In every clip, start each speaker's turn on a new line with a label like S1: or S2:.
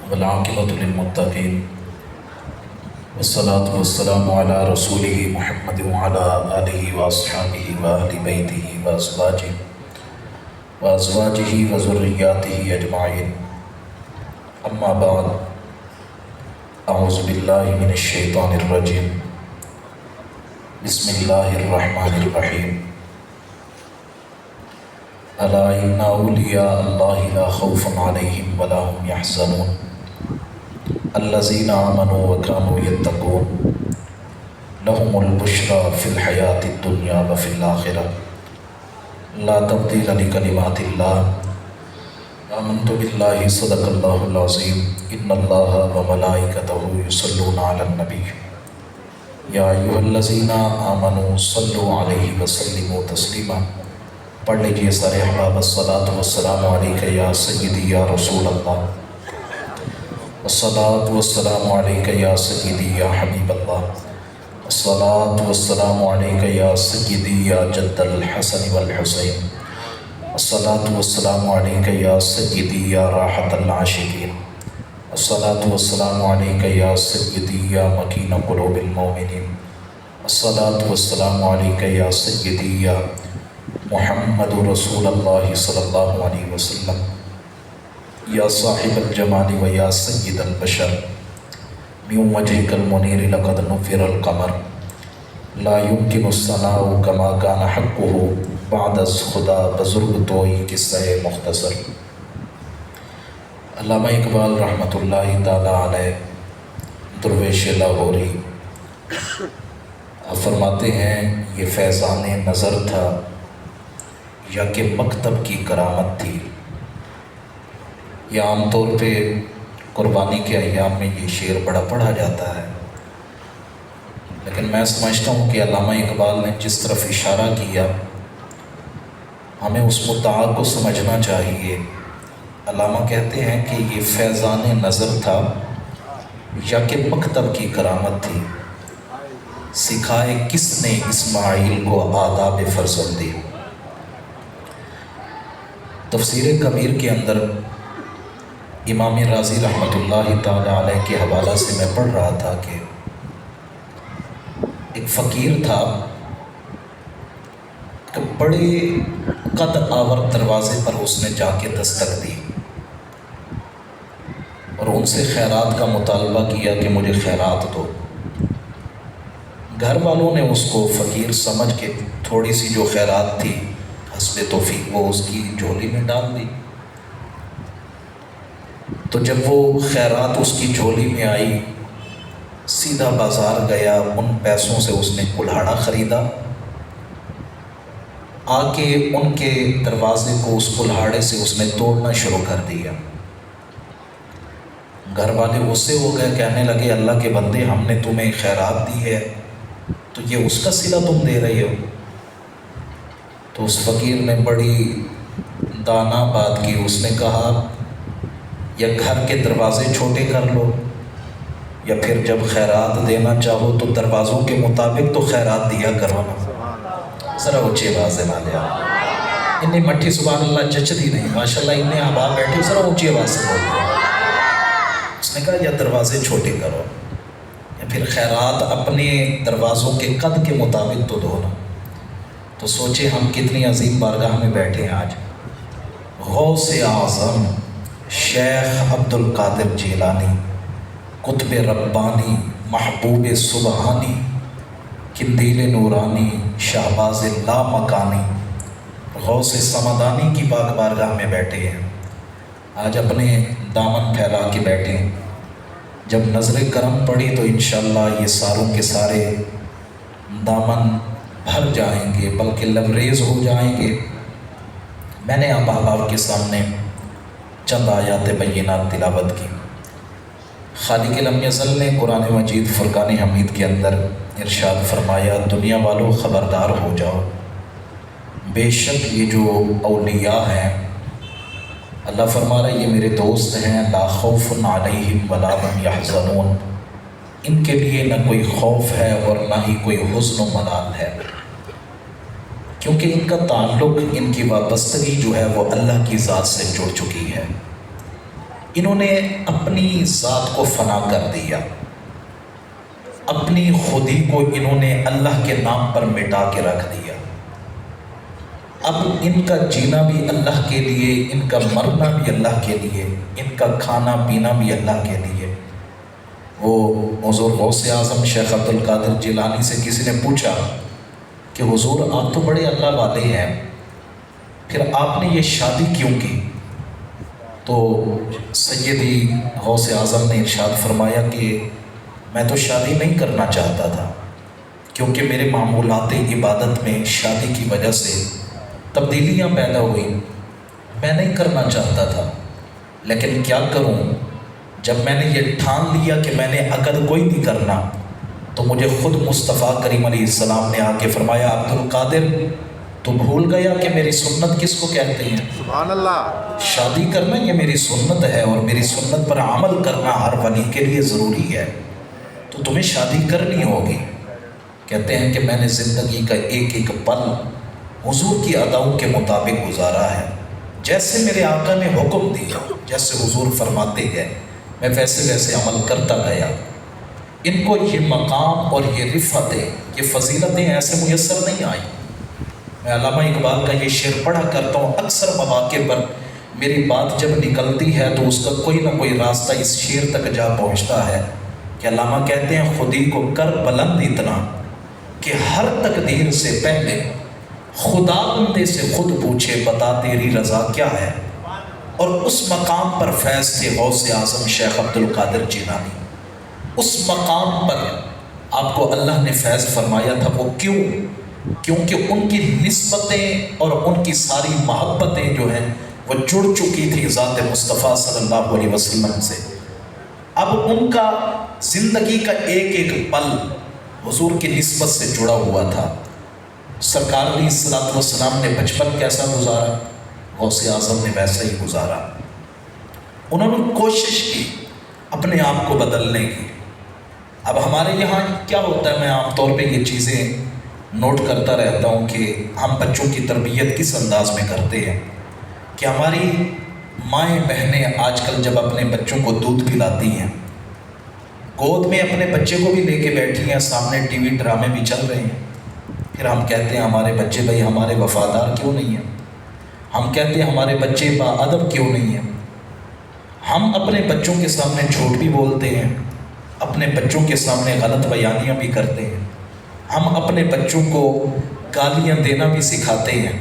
S1: والعاقبۃ للمتقین والصلاة والسلام علی رسولہ محمد وعلی آلہ واصحابہ وأہل بیتہ وازواجہ وذریاتہ اجمعین، اما بعد، اعوذ باللہ من الشیطان الرجیم، بسم اللہ الرحمن الرحیم۔ الا ان اولیاء اللہ لا خوف علیہم ولا هم یحزنون الذین آمنوا وکانوا یتقون لهم البشری فی الحیاۃ الدنیا وفی الآخرہ لا تبدیل لکلمات اللہ آمنت باللہ صدق اللہ العظیم ان اللہ وملائکتہ یصلون علی النبی یا ایھا الذین آمنوا صلوا علیہ وسلموا تسلیما۔ پڑھ لیجئے سارے احباب، الصلاۃ والسلام علیک یا سیدی یا رسول اللہ، الصلاۃ والسلام علیک یا سیدی یا حبیب اللہ، الصلاۃ والسلام علیک یا سیدی یا جد الحسن والحسین، الصلاۃ والسلام علیک یا سیدی یا راحت العاشقین، الصلاۃ والسلام علیک یا سیدی یا مکین قلوب المؤمنین، الصلاۃ والسلام علیک یا سیدی یا محمد رسول اللہ صلی اللہ علیہ وسلم، یا صاحب الجمال و یا سید البشر، من وجهک المنیر لقد نفر القمر، لا يمكن الثناء كما كان حقه بعد از خدا بزرگ توئی قصہ مختصر۔ علامہ اقبال رحمۃ اللہ تعالی علیہ درویش لاہوری فرماتے ہیں یہ فیضان نظر تھا یا کہ مکتب کی کرامت تھی۔ یہ عام طور پہ قربانی کے ایام میں یہ شعر بڑا پڑھا جاتا ہے، لیکن میں سمجھتا ہوں کہ علامہ اقبال نے جس طرف اشارہ کیا ہمیں اس مدعا کو سمجھنا چاہیے۔ علامہ کہتے ہیں کہ یہ فیضان نظر تھا یا کہ مکتب کی کرامت تھی، سکھائے کس نے اسماعیل کو آداب فرزندی۔ تفسیر کبیر کے اندر امام رازی رحمۃ اللہ تعالی علیہ کے حوالہ سے میں پڑھ رہا تھا کہ ایک فقیر تھا کہ بڑے قد آور دروازے پر اس نے جا کے دستک دی اور ان سے خیرات کا مطالبہ کیا کہ مجھے خیرات دو۔ گھر والوں نے اس کو فقیر سمجھ کے تھوڑی سی جو خیرات تھی حسب توفیق وہ اس کی جھولی میں ڈال دی۔ تو جب وہ خیرات اس کی جھولی میں آئی، سیدھا بازار گیا، ان پیسوں سے اس نے کلہاڑا خریدا، آ کے ان کے دروازے کو اس کلہاڑے سے اس نے توڑنا شروع کر دیا۔ گھر والے غصے ہو گئے، کہنے لگے اللہ کے بندے ہم نے تمہیں خیرات دی ہے تو یہ اس کا صلہ تم دے رہے ہو۔ تو اس فقیر نے بڑی دانا بات کی، اس نے کہا یا گھر کے دروازے چھوٹے کر لو یا پھر جب خیرات دینا چاہو تو دروازوں کے مطابق تو خیرات دیا کرو نا۔ ذرا اونچی آواز سے نہ لیا، اتنی مٹھی سبحان اللہ جچتی نہیں، ماشاءاللہ اتنے احباب بیٹھے، ذرا اونچی آواز سے بولتے۔ اس نے کہا یا دروازے چھوٹے کرو یا پھر خیرات اپنے دروازوں کے قد کے مطابق تو دو نا۔ تو سوچے ہم کتنی عظیم بارگاہ میں بیٹھے ہیں آج۔ غوث اعظم شیخ عبد القادر جیلانی، قطب ربانی، محبوب سبحانی، قندیل نورانی، شہباز لامکانی، غوث سمدانی کی پاک بارگاہ میں بیٹھے ہیں۔ آج اپنے دامن پھیلا کے بیٹھے، جب نظر کرم پڑی تو انشاءاللہ یہ ساروں کے سارے دامن بھر جائیں گے بلکہ لبریز ہو جائیں گے۔ میں نے آپ احباب کے سامنے چند آیات بینات تلاوت کی۔ خالق لم یزل نے قرآن مجید فرقان حمید کے اندر ارشاد فرمایا دنیا والوں خبردار ہو جاؤ، بے شک یہ جو اولیاء ہیں، اللہ فرما رہا ہے یہ میرے دوست ہیں، لا خوف علیہم ولا هم یحزنون، ان کے لیے نہ کوئی خوف ہے اور نہ ہی کوئی حزن و ملال ہے، کیونکہ ان کا تعلق، ان کی وابستگی جو ہے وہ اللہ کی ذات سے جڑ چکی ہے۔ انہوں نے اپنی ذات کو فنا کر دیا، اپنی خودی کو انہوں نے اللہ کے نام پر مٹا کے رکھ دیا۔ اب ان کا جینا بھی اللہ کے لیے، ان کا مرنا بھی اللہ کے لیے، ان کا کھانا پینا بھی اللہ کے لیے۔ وہ حضور غوث اعظم شیخ عبد القادر جیلانی سے کسی نے پوچھا کہ حضور آپ تو بڑے اللہ والے ہیں، پھر آپ نے یہ شادی کیوں کی؟ تو سیدی غوث اعظم نے ارشاد فرمایا کہ میں تو شادی نہیں کرنا چاہتا تھا، کیونکہ میرے معمولات عبادت میں شادی کی وجہ سے تبدیلیاں پیدا ہوئی، میں نہیں کرنا چاہتا تھا، لیکن کیا کروں، جب میں نے یہ ٹھان لیا کہ میں نے عقد کوئی نہیں کرنا، تو مجھے خود مصطفیٰ کریم علیہ السلام نے آ کے فرمایا عبد القادر تو بھول گیا کہ میری سنت کس کو کہتے ہیں؟
S2: سبحان اللہ۔
S1: شادی کرنا یہ میری سنت ہے، اور میری سنت پر عمل کرنا ہر ولی کے لیے ضروری ہے، تو تمہیں شادی کرنی ہوگی۔ کہتے ہیں کہ میں نے زندگی کا ایک ایک پل حضور کی اداؤں کے مطابق گزارا ہے، جیسے میرے آقا نے حکم دیا، جیسے حضور فرماتے گئے میں ویسے ویسے عمل کرتا گیا۔ ان کو یہ مقام اور یہ رفعتیں، یہ فضیلتیں ایسے میسر نہیں آئیں۔ میں علامہ اقبال کا یہ شعر پڑھا کرتا ہوں، اکثر مواقع پر میری بات جب نکلتی ہے تو اس کا کوئی نہ کوئی راستہ اس شعر تک جا پہنچتا ہے کہ علامہ کہتے ہیں خودی کو کر بلند اتنا کہ ہر تقدیر سے پہلے خدا بندے سے خود پوچھے بتا تیری رضا کیا ہے۔ اور اس مقام پر فیض تھے غوث اعظم شیخ عبد القادر جیلانی۔ اس مقام پر آپ کو اللہ نے فیض فرمایا تھا، وہ کیوں؟ کیونکہ ان کی نسبتیں اور ان کی ساری محبتیں جو ہیں وہ جڑ چکی تھی ذات مصطفیٰ صلی اللہ علیہ وسلم سے۔ اب ان کا زندگی کا ایک ایک پل حضور کی نسبت سے جڑا ہوا تھا۔ سرکار علیہ الصلوۃ والسلام نے بچپن کیسا گزارا، غوث اعظم نے ویسا ہی گزارا۔ انہوں نے کوشش کی اپنے آپ کو بدلنے کی۔ اب ہمارے یہاں کیا ہوتا ہے، میں عام طور پہ یہ چیزیں نوٹ کرتا رہتا ہوں کہ ہم بچوں کی تربیت کس انداز میں کرتے ہیں، کہ ہماری مائیں بہنیں آج کل جب اپنے بچوں کو دودھ پلاتی ہیں، گود میں اپنے بچے کو بھی لے کے بیٹھی ہیں، سامنے ٹی وی ڈرامے بھی چل رہے ہیں، پھر ہم کہتے ہیں ہمارے بچے بھائی ہمارے وفادار کیوں نہیں ہیں، ہم کہتے ہیں ہمارے بچے با ادب کیوں نہیں ہیں۔ ہم اپنے بچوں کے سامنے جھوٹ بھی بولتے ہیں، اپنے بچوں کے سامنے غلط بیانیاں بھی کرتے ہیں، ہم اپنے بچوں کو گالیاں دینا بھی سکھاتے ہیں،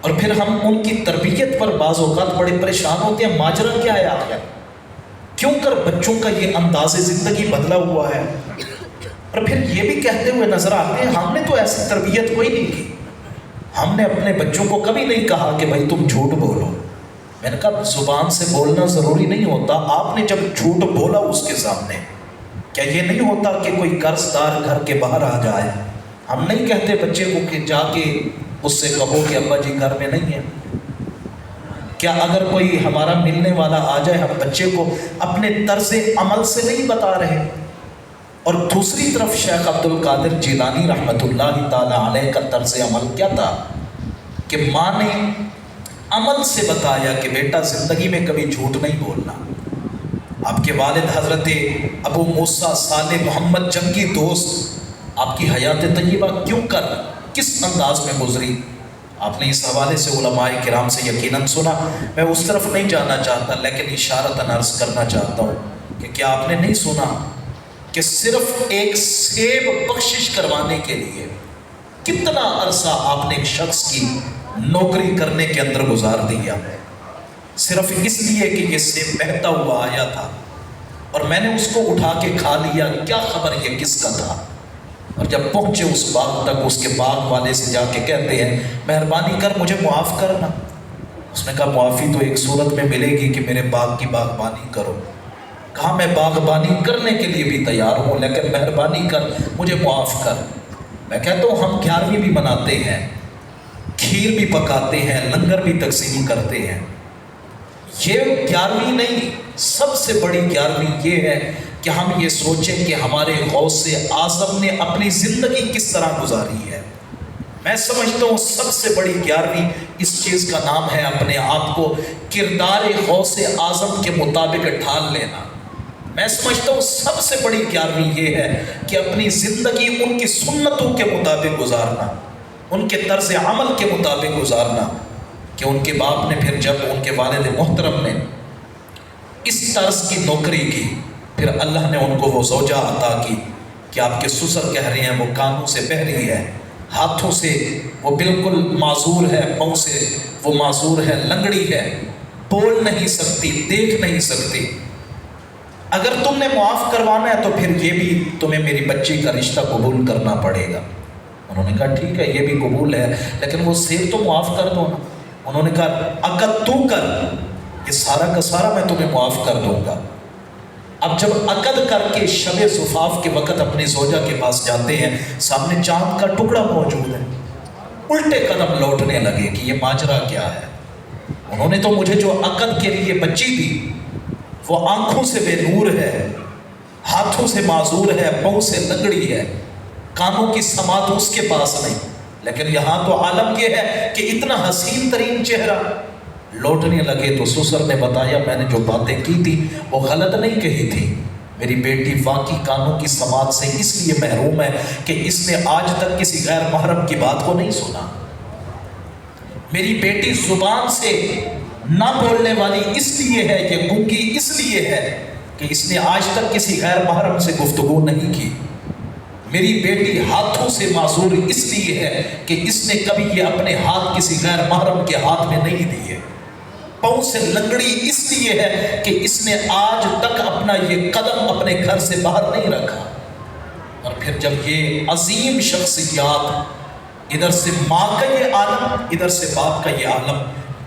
S1: اور پھر ہم ان کی تربیت پر بعض اوقات بڑے پریشان ہوتے ہیں۔ ماجرا کیا ہے آخر؟ کیوں کر بچوں کا یہ انداز زندگی بدلا ہوا ہے؟ اور پھر یہ بھی کہتے ہوئے نظر آتے ہیں ہم نے تو ایسی تربیت کوئی نہیں کی، ہم نے اپنے بچوں کو کبھی نہیں کہا کہ بھائی تم جھوٹ بولو۔ میں نے کہا زبان سے بولنا ضروری نہیں ہوتا، آپ نے جب جھوٹ بولا اس کے سامنے، کیا یہ نہیں ہوتا کہ کوئی قرض دار گھر کے باہر آ جائے، ہم نہیں کہتے بچے کو کہ جا کے اس سے کہو کہ ابا جی گھر میں نہیں ہے؟ کیا اگر کوئی ہمارا ملنے والا آ جائے ہم بچے کو اپنے طرز عمل سے نہیں بتا رہے؟ اور دوسری طرف شیخ عبد القادر جیلانی رحمۃ اللہ تعالی علیہ کا طرز عمل کیا تھا کہ ماں نے عمل سے بتایا کہ بیٹا زندگی میں کبھی جھوٹ نہیں بولنا۔ آپ کے والد حضرت ابو موسیٰ صالح محمد جنگی دوست آپ کی حیات طیبہ کیوں کر کس انداز میں گزری، آپ نے اس حوالے سے علماء کرام سے یقیناً سنا، میں اس طرف نہیں جانا چاہتا، لیکن اشارتاً عرض کرنا چاہتا ہوں کہ کیا آپ نے نہیں سنا کہ صرف ایک سیب بخشش کروانے کے لیے کتنا عرصہ آپ نے ایک شخص کی نوکری کرنے کے اندر گزار دیا، صرف اس لیے کہ یہ سیب بہتا ہوا آیا تھا اور میں نے اس کو اٹھا کے کھا لیا، کیا خبر یہ کس کا تھا؟ اور جب پہنچے اس باغ تک، اس کے باغ والے سے جا کے کہتے ہیں مہربانی کر مجھے معاف کرنا۔ اس نے کہا معافی تو ایک صورت میں ملے گی کہ میرے باغ کی باغبانی کرو۔ کہا میں باغبانی کرنے کے لیے بھی تیار ہوں، لیکن مہربانی کر مجھے معاف کر۔ میں کہتا ہوں ہم 11ویں بھی مناتے ہیں، کھیر بھی پکاتے ہیں، لنگر بھی تقسیم کرتے ہیں، یہ 11ویں نہیں، سب سے بڑی 11ویں یہ ہے کہ ہم یہ سوچیں کہ ہمارے غوث اعظم نے اپنی زندگی کس طرح گزاری ہے۔ میں سمجھتا ہوں سب سے بڑی 11ویں اس چیز کا نام ہے اپنے آپ کو کردار غوث اعظم کے مطابق ڈھال لینا۔ میں سمجھتا ہوں سب سے بڑی 11ویں یہ ہے کہ اپنی زندگی ان کی سنتوں کے مطابق گزارنا، ان کے طرز عمل کے مطابق گزارنا، کہ ان کے باپ نے پھر جب ان کے والد محترم نے اس طرز کی نوکری کی، پھر اللہ نے ان کو وہ زوجہ عطا کی کہ آپ کے سسر کہہ رہے ہیں وہ کانوں سے بہری ہے، ہاتھوں سے وہ بالکل معذور ہے، پاؤں سے وہ معذور ہے، لنگڑی ہے، بول نہیں سکتی، دیکھ نہیں سکتی۔ اگر تم نے معاف کروانا ہے تو پھر یہ بھی تمہیں میری بچی کا رشتہ قبول کرنا پڑے گا۔ انہوں نے کہا ٹھیک ہے یہ بھی قبول ہے، لیکن وہ سیر تو معاف کر دو نا۔ انہوں نے کہا اگر تو کر، یہ سارا کا سارا میں تمہیں معاف کر دوں گا۔ اب جب عقد کر کے شب زفاف کے وقت اپنی زوجہ کے پاس جاتے ہیں، سامنے چاند کا ٹکڑا موجود ہے، الٹے قدم لوٹنے لگے کہ یہ ماجرا کیا ہے۔ انہوں نے تو مجھے جو عقد کے لیے بچی دی وہ آنکھوں سے بے نور ہے، ہاتھوں سے معذور ہے، پاؤں سے لنگڑی ہے، کانوں کی سماعت اس کے پاس نہیں، لیکن یہاں تو عالم یہ ہے کہ اتنا حسین ترین چہرہ۔ لوٹنے لگے تو سسر نے بتایا میں نے جو باتیں کی تھی وہ غلط نہیں کہی تھی، میری بیٹی واقعی کانوں کی سماعت سے اس لیے محروم ہے کہ اس نے آج تک کسی غیر محرم کی بات کو نہیں سنا۔ میری بیٹی زبان سے نہ بولنے والی اس لیے ہے، یہ گنگی اس لیے ہے کہ اس نے آج تک کسی غیر محرم سے گفتگو نہیں کی۔ میری بیٹی ہاتھوں سے معذور اس لیے ہے کہ اس نے کبھی یہ اپنے ہاتھ کسی غیر محرم کے ہاتھ میں نہیں دیے۔ پاؤں سے لنگڑی اس لیے ہے کہ اس نے آج تک اپنا یہ قدم اپنے گھر سے باہر نہیں رکھا۔ اور پھر جب یہ عظیم شخصیات، ادھر سے ماں کا یہ عالم، ادھر سے باپ کا یہ عالم،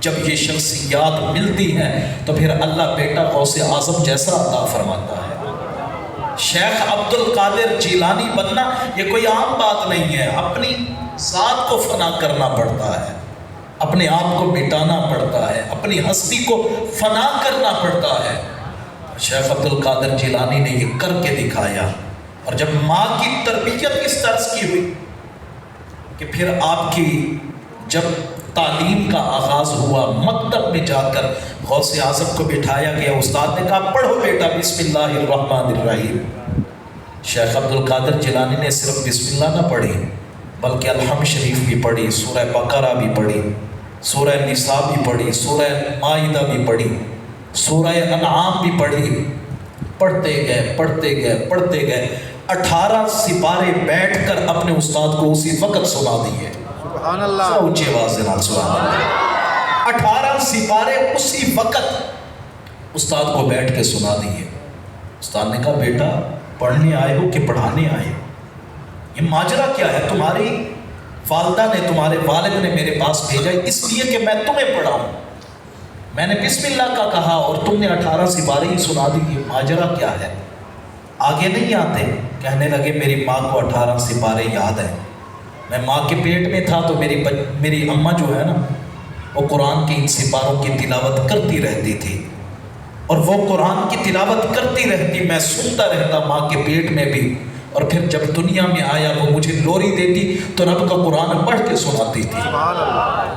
S1: جب یہ شخصیات ملتی ہیں تو پھر اللہ بیٹا غوث اعظم جیسا عطا فرماتا ہے۔ شیخ عبد القادر جیلانی بننا یہ کوئی عام بات نہیں ہے، اپنی ذات کو فنا کرنا پڑتا ہے، اپنے آپ کو مٹانا پڑتا ہے، اپنی ہستی کو فنا کرنا پڑتا ہے۔ شیخ عبد القادر جیلانی نے یہ کر کے دکھایا۔ اور جب ماں کی تربیت اس طرز کی ہوئی کہ پھر آپ کی جب تعلیم کا آغاز ہوا، مکتب میں جا کر غوث اعظم کو بٹھایا گیا، استاد نے کہا پڑھو بیٹا بسم اللہ الرحمن الرحیم۔ شیخ عبد القادر جیلانی نے صرف بسم اللہ نہ پڑھی بلکہ الحمد شریف بھی پڑھی، سورہ بقرہ بھی پڑھی، سورہ نساء بھی پڑھی، سورہ مائدہ بھی پڑھی، سورہ انعام بھی پڑھی۔ پڑھتے گئے 18 سپارے بیٹھ کر اپنے استاد کو اسی وقت سنا دیے۔ سبحان اللہ، اونچی آواز سے سبحان اللہ۔ 18 سپارے اسی وقت استاد کو بیٹھ کے سنا دیے۔ استاد نے کہا بیٹا پڑھنے آئے ہو کہ پڑھانے آئے ہو؟ یہ ماجرا کیا ہے؟ تمہاری والدہ نے، تمہارے والد نے میرے پاس بھیجا اس لیے کہ میں تمہیں پڑھاؤں۔ میں نے بسم اللہ کا کہا اور تم نے 18 سپارے ہی سنا دی، یہ ماجرا کیا ہے؟ آگے نہیں آتے۔ کہنے لگے میری ماں کو 18 سپارے یاد ہیں، میں ماں کے پیٹ میں تھا تو میری اماں جو ہے نا وہ قرآن کی ان سپاروں کی تلاوت کرتی رہتی تھی، اور وہ قرآن کی تلاوت کرتی رہتی، میں سنتا رہتا ماں کے پیٹ میں بھی، اور پھر جب دنیا میں آیا وہ مجھے لوری دیتی تو رب کا قرآن پڑھ کے سناتی تھی۔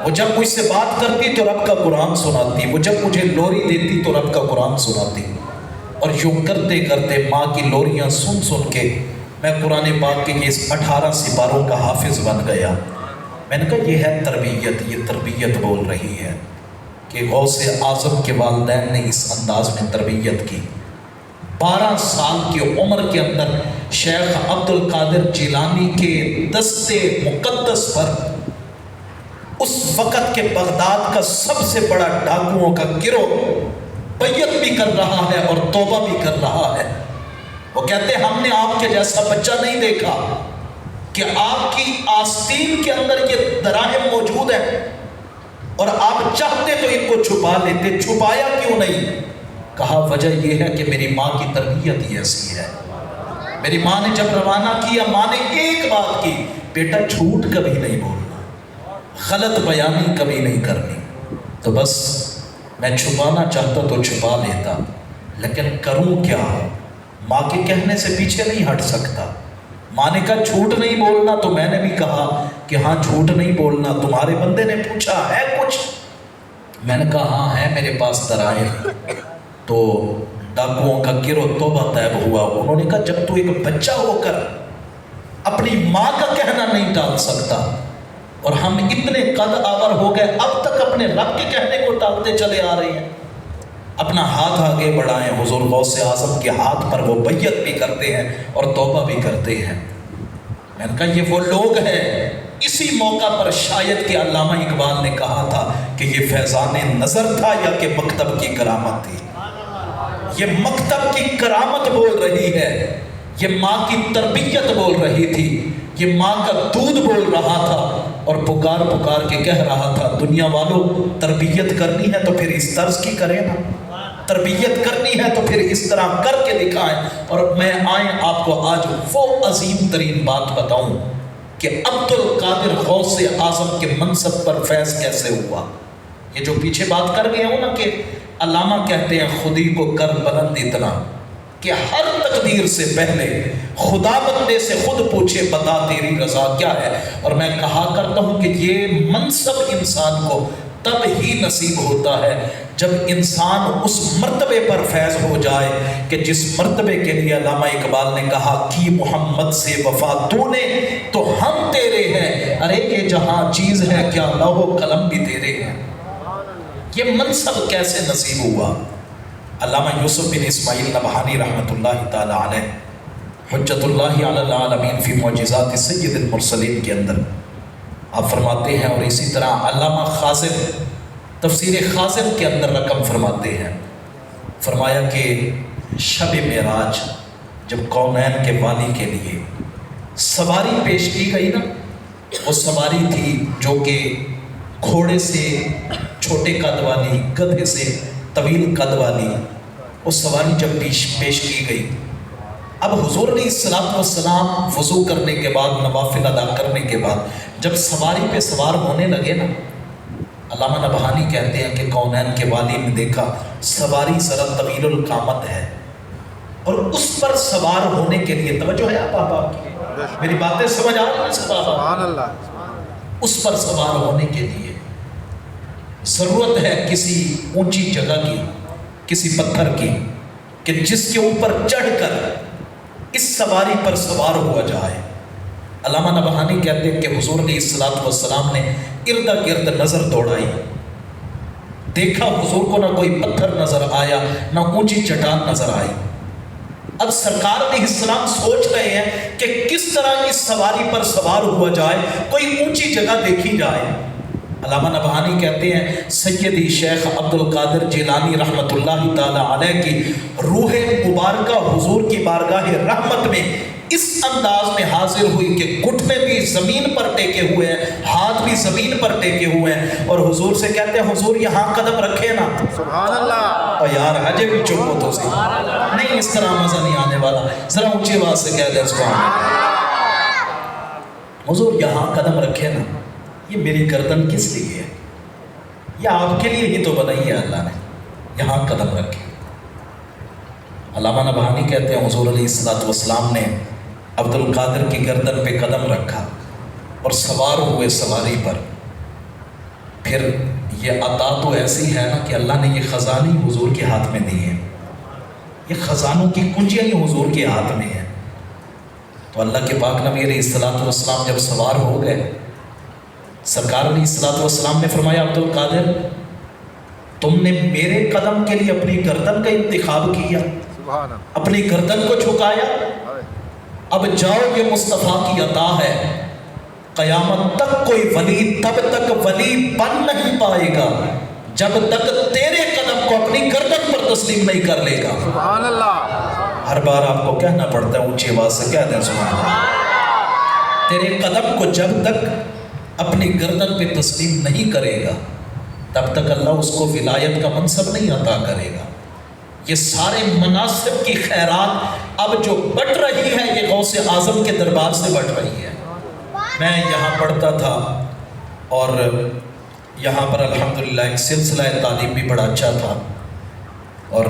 S1: وہ جب مجھ سے بات کرتی تو رب کا قرآن سناتی، وہ جب مجھے لوری دیتی تو رب کا قرآن سناتی۔ اور یوں کرتے کرتے ماں کی لوریاں سن سن کے میں قرآن پاک کے یہ 18 سپاروں کا حافظ بن گیا۔ میں نے کہا یہ ہے تربیت، یہ تربیت بول رہی ہے کہ غوث اعظم کے والدین نے اس انداز میں تربیت کی۔ 12 سال کی عمر کے اندر شیخ عبد القادر جیلانی کے دستے مقدس پر اس وقت کے بغداد کا سب سے بڑا ڈاکوؤں کا گروہ بیعت بھی کر رہا ہے اور توبہ بھی کر رہا ہے۔ وہ کہتے ہیں ہم نے آپ کے جیسا بچہ نہیں دیکھا کہ آپ کی آستین کے اندر یہ دراہم موجود ہیں اور آپ چاہتے تو ان کو چھپا لیتے، چھپایا کیوں نہیں؟ کہا وجہ یہ ہے کہ میری ماں کی تربیت ہی ایسی ہے۔ میری ماں نے جب روانہ کیا، ماں نے ایک بات کی، بیٹا جھوٹ کبھی نہیں بولنا، غلط بیانی کبھی نہیں کرنی۔ تو بس میں چھپانا چاہتا تو چھپا لیتا، لیکن کروں کیا؟ ماں کے کہنے سے پیچھے نہیں ہٹ سکتا۔ ماں نے کہا جھوٹ نہیں بولنا، تو میں نے بھی کہا کہ ہاں جھوٹ نہیں بولنا، تمہارے بندے نے پوچھا ہے کچھ؟ میں نے کہا ہاں ہے میرے پاس درائم۔ تو ڈاکوؤں کا گروہ توبہ طیب ہوا۔ انہوں نے کہا جب تو ایک بچہ ہو کر اپنی ماں کا کہنا نہیں ٹال سکتا اور ہم اتنے قد آور ہو گئے اب تک اپنے رب کے کہنے کو ٹالتے چلے آ رہے ہیں، اپنا ہاتھ آگے بڑھائیں۔ حضور غوث اعظم کے ہاتھ پر وہ بیعت بھی کرتے ہیں اور توبہ بھی کرتے ہیں۔ میں نے کہا یہ وہ لوگ ہیں۔ اسی موقع پر شاید کہ علامہ اقبال نے کہا تھا کہ یہ فیضان نظر تھا یا کہ مکتب کی کرامت تھی۔ یہ مکتب کی کرامت بول رہی ہے، یہ ماں کی تربیت بول رہی تھی، یہ ماں کا دودھ بول رہا تھا اور پکار پکار کے کہہ رہا تھا دنیا والوں تربیت کرنی ہے تو پھر اس طرز کی کریں نا، تربیت کرنی ہے تو پھر اس طرح کر کے دکھائیں۔ اور میں آپ کو آج وہ عظیم ترین بات بتاؤں کہ عبد القادر غوث اعظم کے منصب پر فیض کیسے ہوا۔ یہ جو پیچھے بات کر گئے ہوں نا کہ علامہ کہتے ہیں خودی کو کر بلند اتنا کہ ہر تقدیر سے پہلے خدا بندے سے خود پوچھے بتا تیری رضا کیا ہے۔ اور میں کہا کرتا ہوں کہ یہ منصب انسان کو تب ہی نصیب ہوتا ہے جب انسان اس مرتبے پر فیض ہو جائے کہ جس مرتبے کے لیے علامہ اقبال نے کہا کی محمد سے وفا تو نے تو ہم تیرے ہیں، ارے یہ جہاں چیز ہے کیا لوح و قلم بھی تیرے ہیں۔ یہ منصب کیسے نصیب ہوا؟ علامہ یوسف بن اسماعیل نبہانی رحمۃ اللہ تعالی علیہ حجت اللہ علی العالمین فی معجزات سید المرسلین کے اندر آپ فرماتے ہیں، اور اسی طرح علامہ خازن تفسیر خازن کے اندر رقم فرماتے ہیں، فرمایا کہ شب معراج جب کونین کے والی کے لیے سواری پیش کی گئی نا، وہ سواری تھی جو کہ گھوڑے سے چھوٹے قد والی، گدھے سے طویل قد والی، وہ سواری جب پیش کی گئی، اب حضور علیہ الصلوۃ والسلام وضو کرنے کے بعد نوافل ادا کرنے کے بعد جب سواری پہ سوار ہونے لگے نا، علامہ نبہانی کہتے ہیں کہ کونین کے والی نے دیکھا سواری ذرا طویل القامت ہے، اور اس پر سوار ہونے کے لیے توجہ ہے آپ کی میری باتیں سمجھ آ رہی ہیں؟ سبحان اللہ۔ اس پر سوار ہونے کے لیے ضرورت ہے کسی اونچی جگہ کی، کسی پتھر کی کہ جس کے اوپر چڑھ کر اس سواری پر سوار ہوا جائے۔ علامہ نبہانی کہتے ہیں کہ حضور علیہ الصلوۃ والسلام نے ارد گرد نظر دوڑائی، دیکھا حضور کو نہ کوئی پتھر نظر آیا نہ اونچی چٹان نظر آئی۔ اب سرکار علیہ السلام سوچ رہے ہیں کہ کس طرح اس سواری پر سوار ہوا جائے، کوئی اونچی جگہ دیکھی جائے۔ علامہ نبہانی کہتے ہیں سیدی شیخ عبد القادر جیلانی رحمۃ اللہ تعالی علیہ کی روح مبارکہ حضور کی بارگاہ رحمت میں اس انداز میں حاضر ہوئی کہ گھٹنے بھی زمین پر ٹیکے ہوئے ہیں، ہاتھ بھی زمین پر ٹیکے ہوئے ہیں، اور حضور سے کہتے ہیں حضور یہاں قدم رکھے نا۔ سبحان اللہ۔ اور یار حجے بھی چپ ہو تو صحیح، نہیں اس طرح مزہ نہیں آنے والا، ذرا اونچی آواز سے کہہ دیں سبحان اللہ۔ حضور یہاں قدم رکھے نا، یہ میری گردن کس لیے ہے؟ یہ آپ کے لیے ہی تو بنائی ہے اللہ نے، یہاں قدم رکھے۔ علامہ نبہانی کہتے ہیں حضور علیہ الصلوۃ والسلام نے عبد القادر کی گردن پہ قدم رکھا اور سوار ہوئے سواری پر۔ پھر یہ عطا تو ایسی ہے نا کہ اللہ نے یہ خزانے حضور کے ہاتھ میں دیے ہیں، یہ خزانوں کی کنجیاں ہی حضور کے ہاتھ میں ہیں۔ تو اللہ کے پاک نبی علیہ الصلوۃ والسلام جب سوار ہو گئے، سرکار علیہ الصلوۃ والسلام نے فرمایا عبد القادر تم نے میرے قدم کے لیے اپنی گردن کا انتخاب کیا، اپنی گردن کو جھکایا، اب جاؤ یہ مصطفیٰ کی عطا ہے، قیامت تک کوئی ولی تب تک ولی بن نہیں پائے گا جب تک تیرے قدم کو اپنی گردن پر تسلیم نہیں کر لے گا۔ سبحان اللہ۔ ہر بار آپ کو کہنا پڑتا ہے اونچی آواز سے کہہ دیں سبحان اللہ۔ تیرے قدم کو جب تک اپنی گردن پہ تسلیم نہیں کرے گا تب تک اللہ اس کو ولایت کا منصب نہیں عطا کرے گا۔ یہ سارے مناصب کی خیرات اب جو بٹ رہی ہے یہ غوث اعظم کے دربار سے بٹ رہی ہے۔ میں یہاں پڑھتا تھا اور یہاں پر الحمدللہ ایک سلسلہ تعلیم بھی بڑا اچھا تھا، اور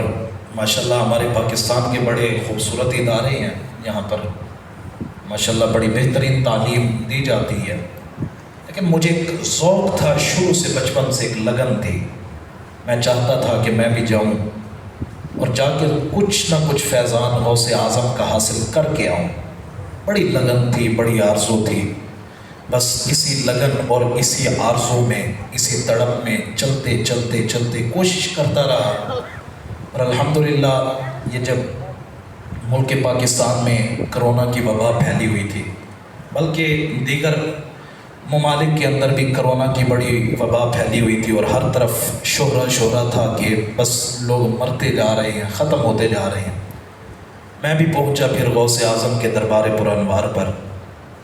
S1: ماشاءاللہ ہمارے پاکستان کے بڑے خوبصورت ادارے ہیں، یہاں پر ماشاءاللہ بڑی بہترین تعلیم دی جاتی ہے۔ لیکن مجھے ایک ذوق تھا شروع سے، بچپن سے ایک لگن تھی، میں چاہتا تھا کہ میں بھی جاؤں اور جا کے کچھ نہ کچھ فیضان غوث اعظم کا حاصل کر کے آؤں۔ بڑی لگن تھی، بڑی آرزو تھی، بس اسی لگن اور اسی آرزو میں، اسی تڑپ میں چلتے چلتے چلتے کوشش کرتا رہا، اور الحمدللہ یہ جب ملک پاکستان میں کرونا کی وبا پھیلی ہوئی تھی، بلکہ دیگر ممالک کے اندر بھی کرونا کی بڑی وبا پھیلی ہوئی تھی اور ہر طرف شہرہ تھا کہ بس لوگ مرتے جا رہے ہیں، ختم ہوتے جا رہے ہیں، میں بھی پہنچا پھر غوث اعظم کے دربار پرانوار پر۔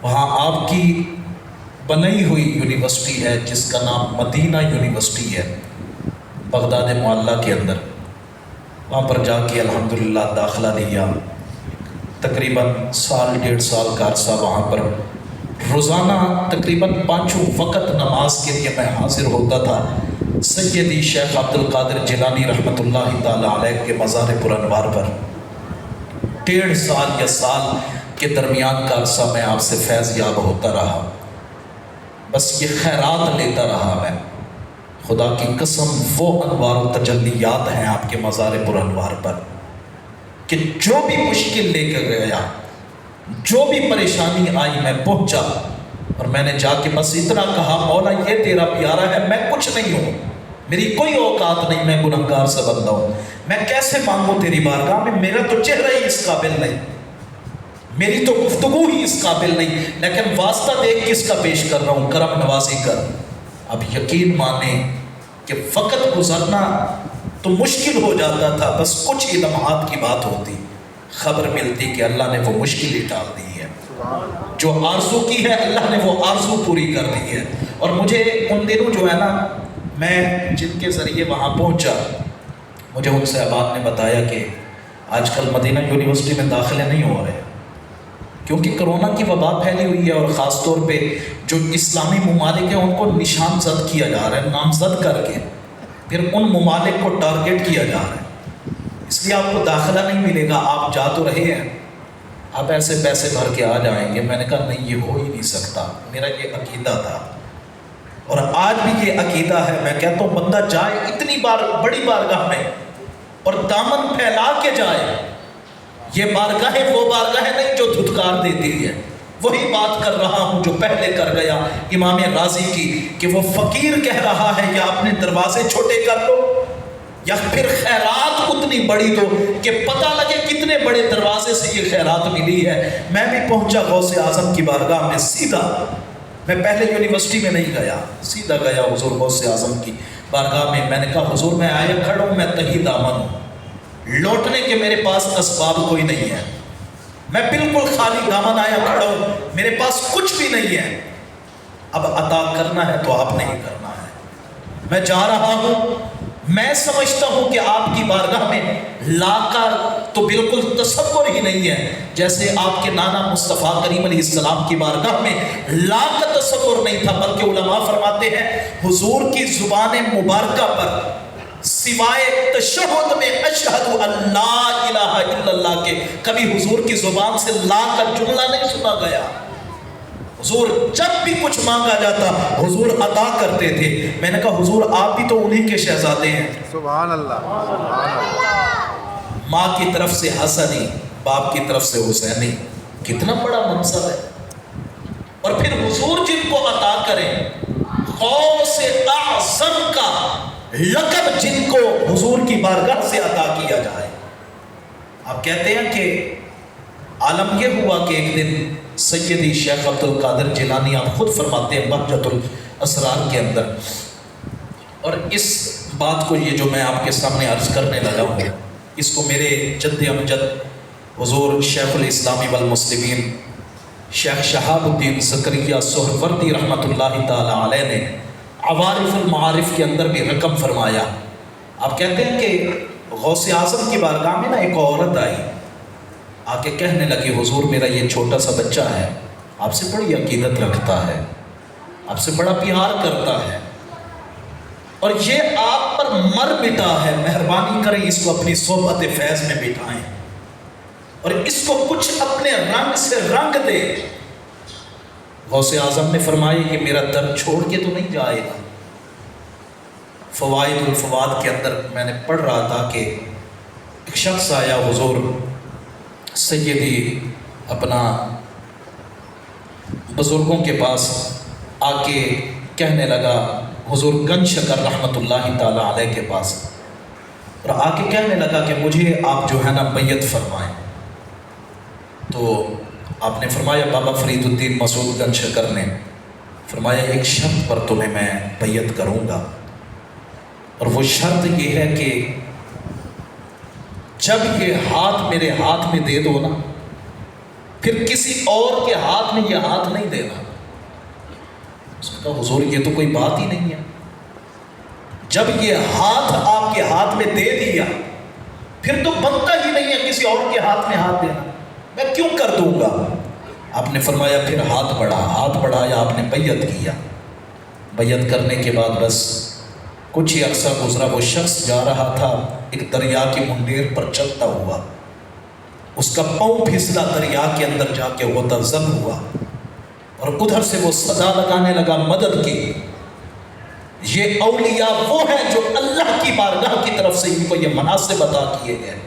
S1: وہاں آپ کی بنائی ہوئی یونیورسٹی ہے جس کا نام مدینہ یونیورسٹی ہے، بغداد معلیٰ کے اندر، وہاں پر جا کے الحمدللہ داخلہ لیا۔ تقریباً سال ڈیڑھ سال کا عرصہ وہاں پر روزانہ تقریباً 5 وقت نماز کے لیے میں حاضر ہوتا تھا سیدی شیخ عبد القادر جیلانی رحمۃ اللہ تعالیٰ علیہ کے مزار پرانوار پر۔ 1.5 سال یا سال کے درمیان کا عرصہ میں آپ سے فیض یاب ہوتا رہا، بس یہ خیرات لیتا رہا میں۔ خدا کی قسم وہ انوار و تجلیات ہیں آپ کے مزار پرانوار پر کہ جو بھی مشکل لے کر گیا، جو بھی پریشانی آئی، میں پہنچا اور میں نے جا کے بس اتنا کہا، مولا یہ تیرا پیارا ہے، میں کچھ نہیں ہوں، میری کوئی اوقات نہیں، میں گنہگار سے بندہ ہوں، میں کیسے مانگوں تیری بارگاہ میں، میرا تو چہرہ ہی اس قابل نہیں، میری تو گفتگو ہی اس قابل نہیں، لیکن واسطہ دیکھ کس کا پیش کر رہا ہوں، کرم نوازی کر۔ اب یقین مانیں کہ وقت گزرنا تو مشکل ہو جاتا تھا، بس کچھ ہی لمحات کی بات ہوتی، خبر ملتی کہ اللہ نے وہ مشکل ہی ٹال دی ہے، جو آرزو کی ہے اللہ نے وہ آرزو پوری کر دی ہے۔ اور مجھے ان دنوں جو ہے نا، میں جن کے ذریعے وہاں پہنچا، مجھے ان سے احباب نے بتایا کہ آج کل مدینہ یونیورسٹی میں داخلے نہیں ہو رہے کیونکہ کرونا کی وبا پھیلی ہوئی ہے، اور خاص طور پہ جو اسلامی ممالک ہیں ان کو نشان زد کیا جا رہا ہے، نامزد کر کے پھر ان ممالک کو ٹارگٹ کیا جا رہا ہے، اس لیے آپ کو داخلہ نہیں ملے گا، آپ جا تو رہے ہیں، آپ ایسے پیسے بھر کے آ جائیں گے۔ میں نے کہا نہیں، یہ ہو ہی نہیں سکتا، میرا یہ عقیدہ تھا اور آج بھی یہ عقیدہ ہے۔ میں کہتا ہوں بندہ جائے اتنی بڑی بارگاہ میں اور دامن پھیلا کے جائے، یہ بارگاہیں وہ بارگاہیں نہیں جو دھتکار دیتی ہے۔ وہی بات کر رہا ہوں جو پہلے کر گیا امام راضی کی، کہ وہ فقیر کہہ رہا ہے یا اپنے دروازے چھوٹے کر لو یا پھر خیرات اتنی بڑی دو کہ پتہ لگے کتنے بڑے دروازے سے یہ خیرات ملی ہے۔ میں بھی پہنچا غوث اعظم کی بارگاہ میں سیدھا، میں پہلے یونیورسٹی میں نہیں گیا، سیدھا گیا حضور غوث اعظم کی بارگاہ میں۔ میں نے کہا حضور میں آیا کھڑا ہوں، میں تہی دامن ہوں، لوٹنے کے میرے پاس اسباب کوئی نہیں ہے، میں بالکل خالی دامن آیا کھڑا ہوں، میرے پاس کچھ بھی نہیں ہے، اب عطا کرنا ہے تو آپ نے ہی کرنا ہے، میں جا رہا ہوں۔ میں سمجھتا ہوں کہ آپ کی بارگاہ میں لا کر تو بالکل تصور ہی نہیں ہے، جیسے آپ کے نانا مصطفیٰ کریم علیہ السلام کی بارگاہ میں لا کا تصور نہیں تھا، بلکہ علماء فرماتے ہیں حضور کی زبان مبارکہ پر سوائے تشہد میں اشہد ان لا الہ الا اللہ کے کبھی حضور کی زبان سے لا کا جملہ نہیں سنا گیا۔ حضور جب بھی کچھ مانگا جاتا حضور عطا کرتے تھے۔ میں نے کہا حضور آپ بھی تو انہی کے شہزادے ہیں،
S2: سبحان اللہ، سبحان اللہ۔
S1: ماں کی طرف سے حسنی، باپ کی طرف سے حسینی، کتنا بڑا منصب ہے۔ اور پھر حضور جن کو عطا کریں، غوث اعظم کا لقب جن کو حضور کی بارگاہ سے عطا کیا جائے۔ آپ کہتے ہیں کہ عالم یہ ہوا کہ ایک دن سیدی شیخ عبد القادر جیلانی، آپ خود فرماتے ہیں بہجت الاسرار کے اندر، اور اس بات کو یہ جو میں آپ کے سامنے عرض کرنے لگا ہوں، اس کو میرے جد امجد حضور شیخ الاسلامی والمسلمین شیخ شہاب الدین زکریا سہروردی رحمۃ اللہ تعالی علیہ نے عوارف المعارف کے اندر بھی رقم فرمایا۔ آپ کہتے ہیں کہ غوث اعظم کی بارگاہ میں نا ایک عورت آئی، آ کے کہنے لگی حضور میرا یہ چھوٹا سا بچہ ہے، آپ سے بڑی عقیدت رکھتا ہے، آپ سے بڑا پیار کرتا ہے، اور یہ آپ پر مر مٹا ہے، مہربانی کریں اس کو اپنی صحبت فیض میں بٹھائیں اور اس کو کچھ اپنے رنگ سے رنگ دے۔ غوث اعظم نے فرمایا یہ میرا درد چھوڑ کے تو نہیں جائے گا۔ فوائد الفواد کے اندر میں نے پڑھ رہا تھا کہ ایک شخص آیا حضور سیدی اپنا بزرگوں کے پاس آ کے کہنے لگا، حضور گنج شکر رحمۃ اللہ تعالیٰ علیہ کے پاس، اور آ کے کہنے لگا کہ مجھے آپ جو ہے نا بیعت فرمائیں۔ تو آپ نے فرمایا، بابا فرید الدین مسعود گنج شکر نے فرمایا ایک شرط پر تمہیں میں بیعت کروں گا، اور وہ شرط یہ ہے کہ جب یہ ہاتھ میرے ہاتھ میں دے دو نا، پھر کسی اور کے ہاتھ میں یہ ہاتھ نہیں دینا۔ اس نے کہا حضور یہ تو کوئی بات ہی نہیں ہے، جب یہ ہاتھ آپ کے ہاتھ میں دے دیا پھر تو بنتا ہی نہیں ہے کسی اور کے ہاتھ میں ہاتھ دینا، میں کیوں کر دوں گا؟ آپ نے فرمایا پھر ہاتھ بڑھایا، آپ نے بیعت کیا۔ بیعت کرنے کے بعد بس کچھ ہی عرصہ گزرا، وہ شخص جا رہا تھا ایک دریا کی منڈیر پر چلتا ہوا، اس کا پاؤں پھسلا دریا کے اندر جا کے وہ دفن ہوا، اور ادھر سے وہ صدا لگانے لگا مدد کی۔ یہ اولیاء وہ ہیں جو اللہ کی بارگاہ کی طرف سے ان کو یہ مناصب عطا کیے گئے،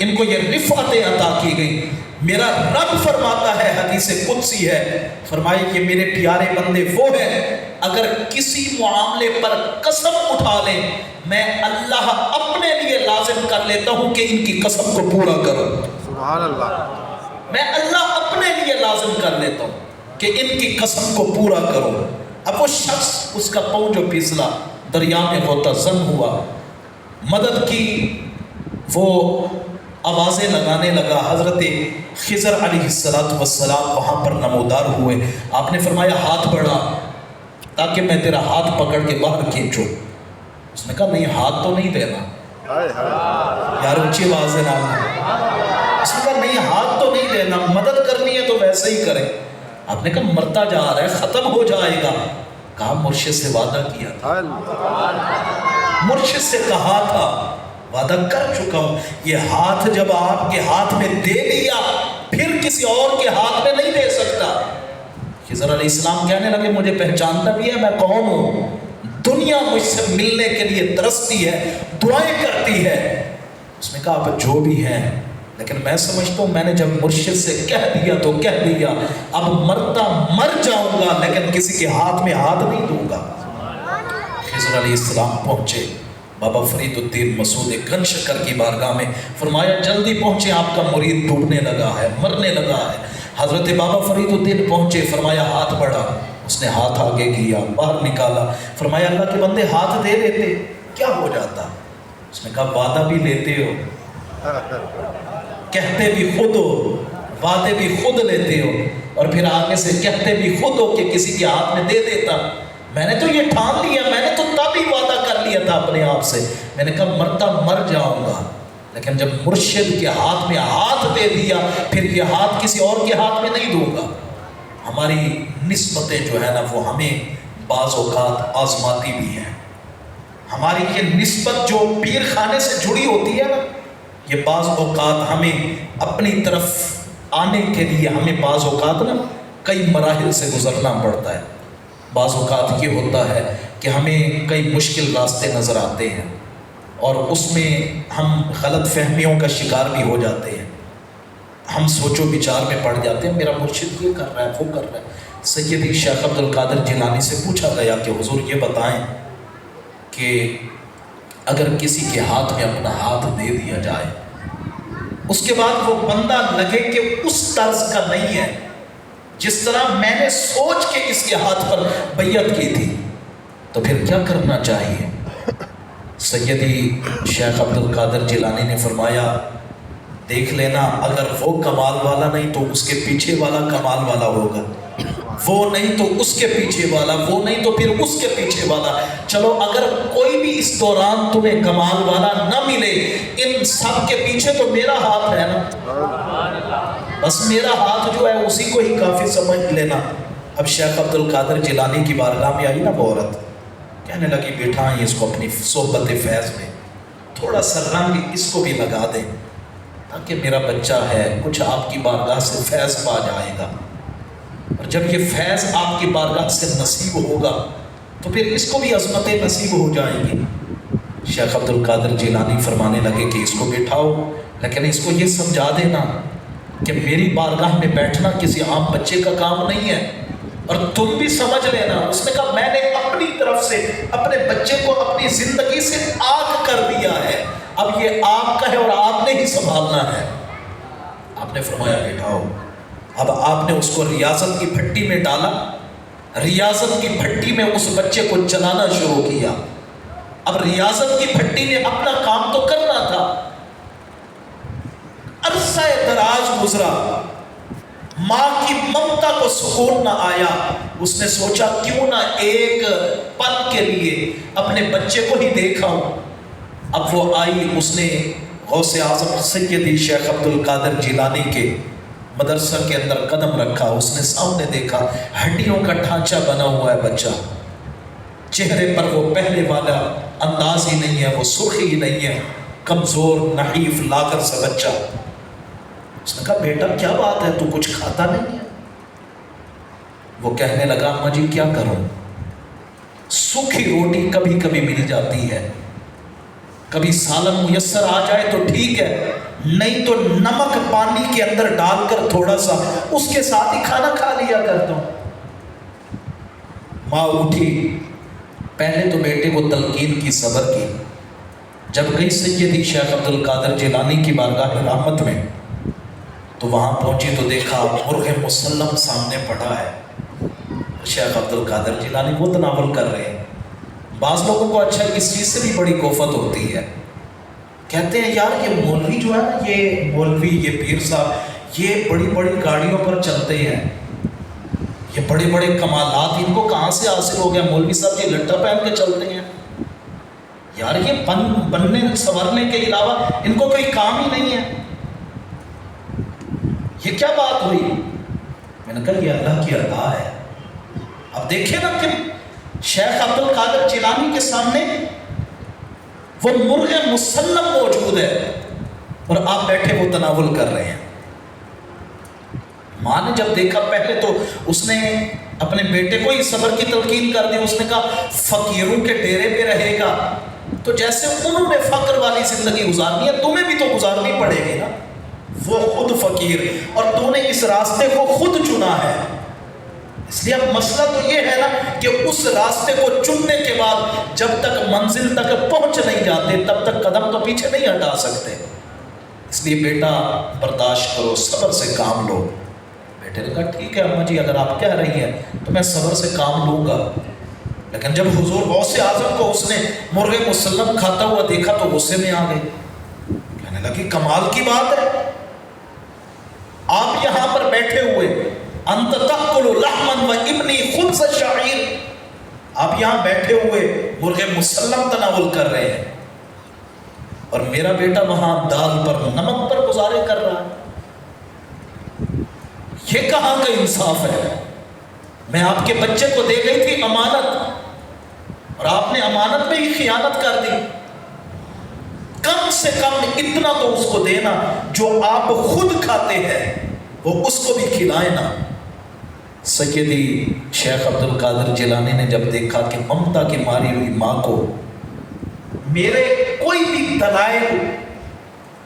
S1: ان کو یہ رفعتیں عطا کی گئی۔ میرا رب فرماتا ہے، حدیث قدسی ہے، فرمائے کہ میرے پیارے بندے وہ ہیں اگر کسی معاملے پر قسم اٹھا لیں، میں اللہ اپنے لیے لازم کر لیتا ہوں کہ ان کی قسم کو پورا کرو۔
S2: سبحان اللہ۔
S1: میں اللہ اپنے لیے لازم کر لیتا ہوں کہ ان کی قسم کو پورا کرو۔ اب وہ شخص، اس کا پاؤں جو پھسلا دریا میں ہوتا زن ہوا، مدد کی، وہ آوازیں لگانے لگا۔ حضرت خضر علیہ السلام وہاں پر نمودار ہوئے۔ آپ نے فرمایا ہاتھ بڑھا تاکہ میں تیرا ہاتھ پکڑ کے باہر کھینچوں۔ اس نے کہا نہیں، ہاتھ تو نہیں دینا یار، اونچی آواز ہے نا۔ اس نے کہا نہیں، ہاتھ تو نہیں دینا، مدد کرنی ہے تو ویسے ہی کریں۔ آپ نے کہا مرتا جا رہا ہے، ختم ہو جائے گا۔ کہا مرشد سے وعدہ کیا تھا، مرشد سے کہا تھا، وعدہ کر چکا ہوں، یہ ہاتھ جب آپ کے ہاتھ میں دے لیا پھر کسی اور کے ہاتھ میں نہیں دے سکتا۔ خضر علیہ السلام کہنے لگے مجھے پہچانتا بھی ہے میں کون ہوں، دنیا مجھ سے ملنے کے لیے ترستی ہے، دعائیں کرتی ہے۔ اس نے کہا آپ جو بھی ہیں، لیکن میں سمجھتا ہوں میں نے جب مرشد سے کہہ دیا تو کہہ دیا، اب مرتا مر جاؤں گا لیکن کسی کے ہاتھ میں ہاتھ نہیں دوں گا۔ خضر علیہ السلام پہنچے بابا فرید الدین مسعود گنج شکر کی بارگاہ میں، فرمایا جلدی پہنچے، آپ کا مرید ڈوبنے لگا ہے، مرنے لگا ہے۔ حضرت بابا فرید الدین پہنچے، فرمایا ہاتھ بڑھا، اس نے ہاتھ آگے کیا، باہر نکالا، فرمایا اللہ کے بندے ہاتھ دے دیتے کیا ہو جاتا؟ اس نے کہا وعدہ بھی لیتے ہو، کہتے بھی خود ہو، وعدے بھی خود لیتے ہو، اور پھر آگے سے کہتے بھی خود ہو کہ کسی کے ہاتھ میں دے دیتا۔ میں نے تو یہ ٹھان لیا، میں نے تو تب ہی وعدہ کر لیا تھا اپنے آپ سے، میں نے کہا مرتا مر جاؤں گا، لیکن جب مرشد کے ہاتھ میں ہاتھ دے دیا پھر یہ ہاتھ کسی اور کے ہاتھ میں نہیں دوں گا۔ ہماری نسبتیں جو ہے نا وہ ہمیں بعض اوقات آزماتی بھی ہیں۔ ہماری یہ نسبت جو پیر خانے سے جڑی ہوتی ہے نا، یہ بعض اوقات ہمیں اپنی طرف آنے کے لیے ہمیں بعض اوقات نا کئی مراحل سے گزرنا پڑتا ہے۔ بعض اوقات یہ ہوتا ہے کہ ہمیں کئی مشکل راستے نظر آتے ہیں اور اس میں ہم غلط فہمیوں کا شکار بھی ہو جاتے ہیں، ہم سوچ و بچار میں پڑ جاتے ہیں، میرا مرشد یہ کر رہا ہے، وہ کر رہا ہے۔ سیدی شیخ عبد القادر جیلانی سے پوچھا گیا کہ حضور یہ بتائیں کہ اگر کسی کے ہاتھ میں اپنا ہاتھ دے دیا جائے، اس کے بعد وہ بندہ لگے کہ اس طرز کا نہیں ہے جس طرح میں نے سوچ کے اس کے ہاتھ پر بیعت کی تھی، تو پھر کیا کرنا چاہیے؟ سیدی شیخ عبد القادر جیلانی نے فرمایا دیکھ لینا، اگر وہ کمال والا نہیں تو اس کے پیچھے والا کمال والا ہوگا، وہ نہیں تو اس کے پیچھے والا، وہ نہیں تو پھر اس کے پیچھے والا۔ چلو اگر کوئی بھی اس دوران تمہیں کمال والا نہ ملے، ان سب کے پیچھے تو میرا ہاتھ ہے نا، بس میرا ہاتھ جو ہے اسی کو ہی کافی سمجھ لینا۔ اب شیخ عبد القادر جیلانی کی بارگاہ میں آئی نا وہ عورت، کہنے لگی بٹھائیں اس کو اپنی صحبت فیض میں، تھوڑا سا رنگ اس کو بھی لگا دیں تاکہ میرا بچہ ہے کچھ آپ کی بارگاہ سے فیض پا جائے گا۔ اور جب یہ فیض آپ کی بارگاہ سے نصیب ہوگا تو پھر اس کو بھی عظمتیں نصیب ہو جائیں گی۔ شیخ عبد القادر جیلانی فرمانے لگے کہ اس کو بٹھاؤ، لیکن اس کو یہ سمجھا دینا کہ میری بارگاہ میں بیٹھنا کسی عام بچے کا کام نہیں ہے، اور تم بھی سمجھ لینا۔ اس نے کہا میں نے اپنی طرف سے اپنے بچے کو اپنی زندگی سے آگ کر دیا ہے، اب یہ آپ کا ہے اور آپ نے ہی سنبھالنا ہے۔ آپ نے فرمایا بٹھاؤ۔ اب آپ نے اس کو ریاضت کی بھٹی میں ڈالا، ریاضت کی بھٹی میں اس بچے کو چلانا شروع کیا۔ اب ریاضت کی بھٹی نے اپنا کام تو کرنا تھا، عرصہ دراز گزرا، ماں کی ممتا کو سکون نہ آیا۔ اس نے سوچا کیوں نہ ایک پل کے لیے اپنے بچے کو ہی دیکھا ہوں۔ اب وہ آئی، اس نے غوث اعظم سیدی شیخ عبد القادر جیلانی کے مدرسہ کے اندر قدم رکھا۔ اس نے سامنے دیکھا ہڈیوں کا ڈھانچہ بنا ہوا ہے بچہ، چہرے پر وہ پہلے والا انداز ہی نہیں ہے، وہ سرخی ہی نہیں ہے، کمزور نحیف لاغر سا بچہ۔ اس نے کہا بیٹا کیا بات ہے، تو کچھ کھاتا نہیں ہے؟ وہ کہنے لگا اماں جی کیا کروں، سوکھی روٹی کبھی کبھی مل جاتی ہے، کبھی سالن میسر آ جائے تو ٹھیک ہے، نہیں تو نمک پانی کے اندر ڈال کر تھوڑا سا اس کے ساتھ ہی کھانا کھا لیا کرتا ہوں۔ ماں اٹھی، پہلے تو بیٹے کو تلقین کی، صبر کی۔ جب گئی سیدی شیخ عبد القادر جیلانی کی بارگاہ رحمت میں تو وہاں پہنچی تو دیکھا مرغ مسلم سامنے پڑا ہے، شیخ عبد القادر جیلانی وہ تناول کر رہے ہیں۔ بعض لوگوں کو اچھا اس چیز سے بھی بڑی کوفت ہوتی ہے، کہتے ہیں یار یہ مولوی جو ہے نا، یہ مولوی، یہ پیر صاحب، یہ بڑی بڑی گاڑیوں پر چلتے ہیں، یہ بڑے بڑے کمالات ان کو کہاں سے حاصل ہو گیا؟ مولوی صاحب یہ لٹا پہن کے چلتے ہیں، یار یہ بننے سنورنے کے علاوہ ان کو کوئی کام ہی نہیں ہے، یہ کیا بات ہوئی؟ میں نے کہا یہ اللہ کی عطا ہے۔ اب دیکھیں نا کہ شیخ عبد القادر جیلانی کے سامنے وہ مرغ مسلم موجود ہے اور آپ بیٹھے وہ تناول کر رہے ہیں۔ ماں نے جب دیکھا، پہلے تو اس نے اپنے بیٹے کو ہی صبر کی تلقین کر دی۔ اس نے کہا فقیروں کے ڈیرے پہ رہے گا تو جیسے انہوں نے فقر والی زندگی گزارنی ہے تمہیں بھی تو گزارنی پڑے گی نا، وہ خود فقیر اور تو نے اس راستے کو خود چنا ہے، اس لیے اب مسئلہ تو یہ ہے نا کہ اس راستے کو چننے کے بعد جب تک منزل تک پہنچ نہیں جاتے تب تک قدم تو پیچھے نہیں ہٹا سکتے۔ اس لیے بیٹا برداشت کرو، صبر سے کام لو۔ بیٹے نے کہا ٹھیک ہے اماں جی، اگر آپ کہہ رہی ہیں تو میں صبر سے کام لوں گا۔ لیکن جب حضور غوث اعظم کو اس نے مرغ مسلم کھاتا ہوا دیکھا تو غصے میں آ گئے، کہنے لگی کمال کی بات ہے، آپ یہاں پر بیٹھے ہوئے انت تأکل لحما و ابنی خبز الشعیر، آپ یہاں بیٹھے ہوئے مرغ مسلم تناول کر رہے ہیں اور میرا بیٹا وہاں دال پر نمک پر گزارے کر رہا ہے، یہ کہاں کا انصاف ہے؟ میں آپ کے بچے کو دے گئی تھی امانت اور آپ نے امانت میں ہی خیانت کر دی، کم سے کم اتنا تو اس کو دینا جو آپ خود کھاتے ہیں وہ اس کو بھی کھلائے نا۔ سیدی شیخ عبد القادر جیلانی نے جب دیکھا کہ ممتا کی ماری ہوئی ماں کو میرے کوئی بھی دلائل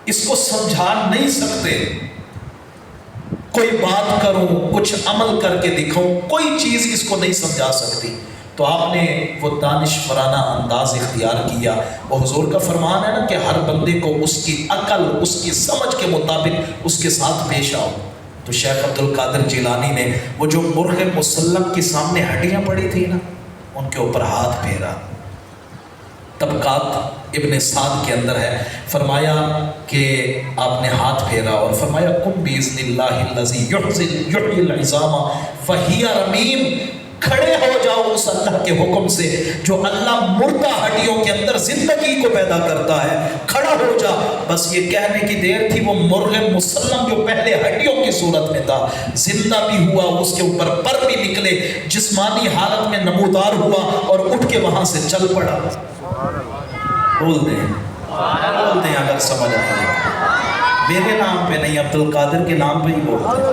S1: اس کو سمجھا نہیں سکتے، کوئی بات کروں، کچھ عمل کر کے دکھاؤں، کوئی چیز اس کو نہیں سمجھا سکتی، تو آپ نے وہ دانشورانہ انداز اختیار کیا۔ وہ حضور کا فرمان ہے نا کہ ہر بندے کو اس کی عقل، اس کی سمجھ کے مطابق اس کے ساتھ پیش آؤ۔ تو شیخ عبد القادر جیلانی نے وہ جو مرغ مسلم کے سامنے ہڈیاں پڑی تھی نا ان کے اوپر ہاتھ پھیرا۔ طبقات ابن سعد کے اندر ہے، فرمایا کہ آپ نے ہاتھ پھیرا اور فرمایا قم باذن اللہ الذی یحیی العظام وہی رمیم، کھڑے ہو جاؤ اس اللہ کے حکم سے جو اللہ مردہ ہڈیوں کے اندر زندگی کو پیدا کرتا ہے، کھڑا ہو جا۔ بس یہ کہنے کی دیر تھی، وہ مرغ مسلم جو پہلے ہڈیوں کی صورت میں تھا زندہ بھی ہوا، اس کے اوپر پر بھی نکلے، جسمانی حالت میں نمودار ہوا اور اٹھ کے وہاں سے چل پڑا۔ بول دیں اگر سمجھ آئے، میرے نام پہ نہیں عبد القادر کے نام پہ ہی بولتے ہیں۔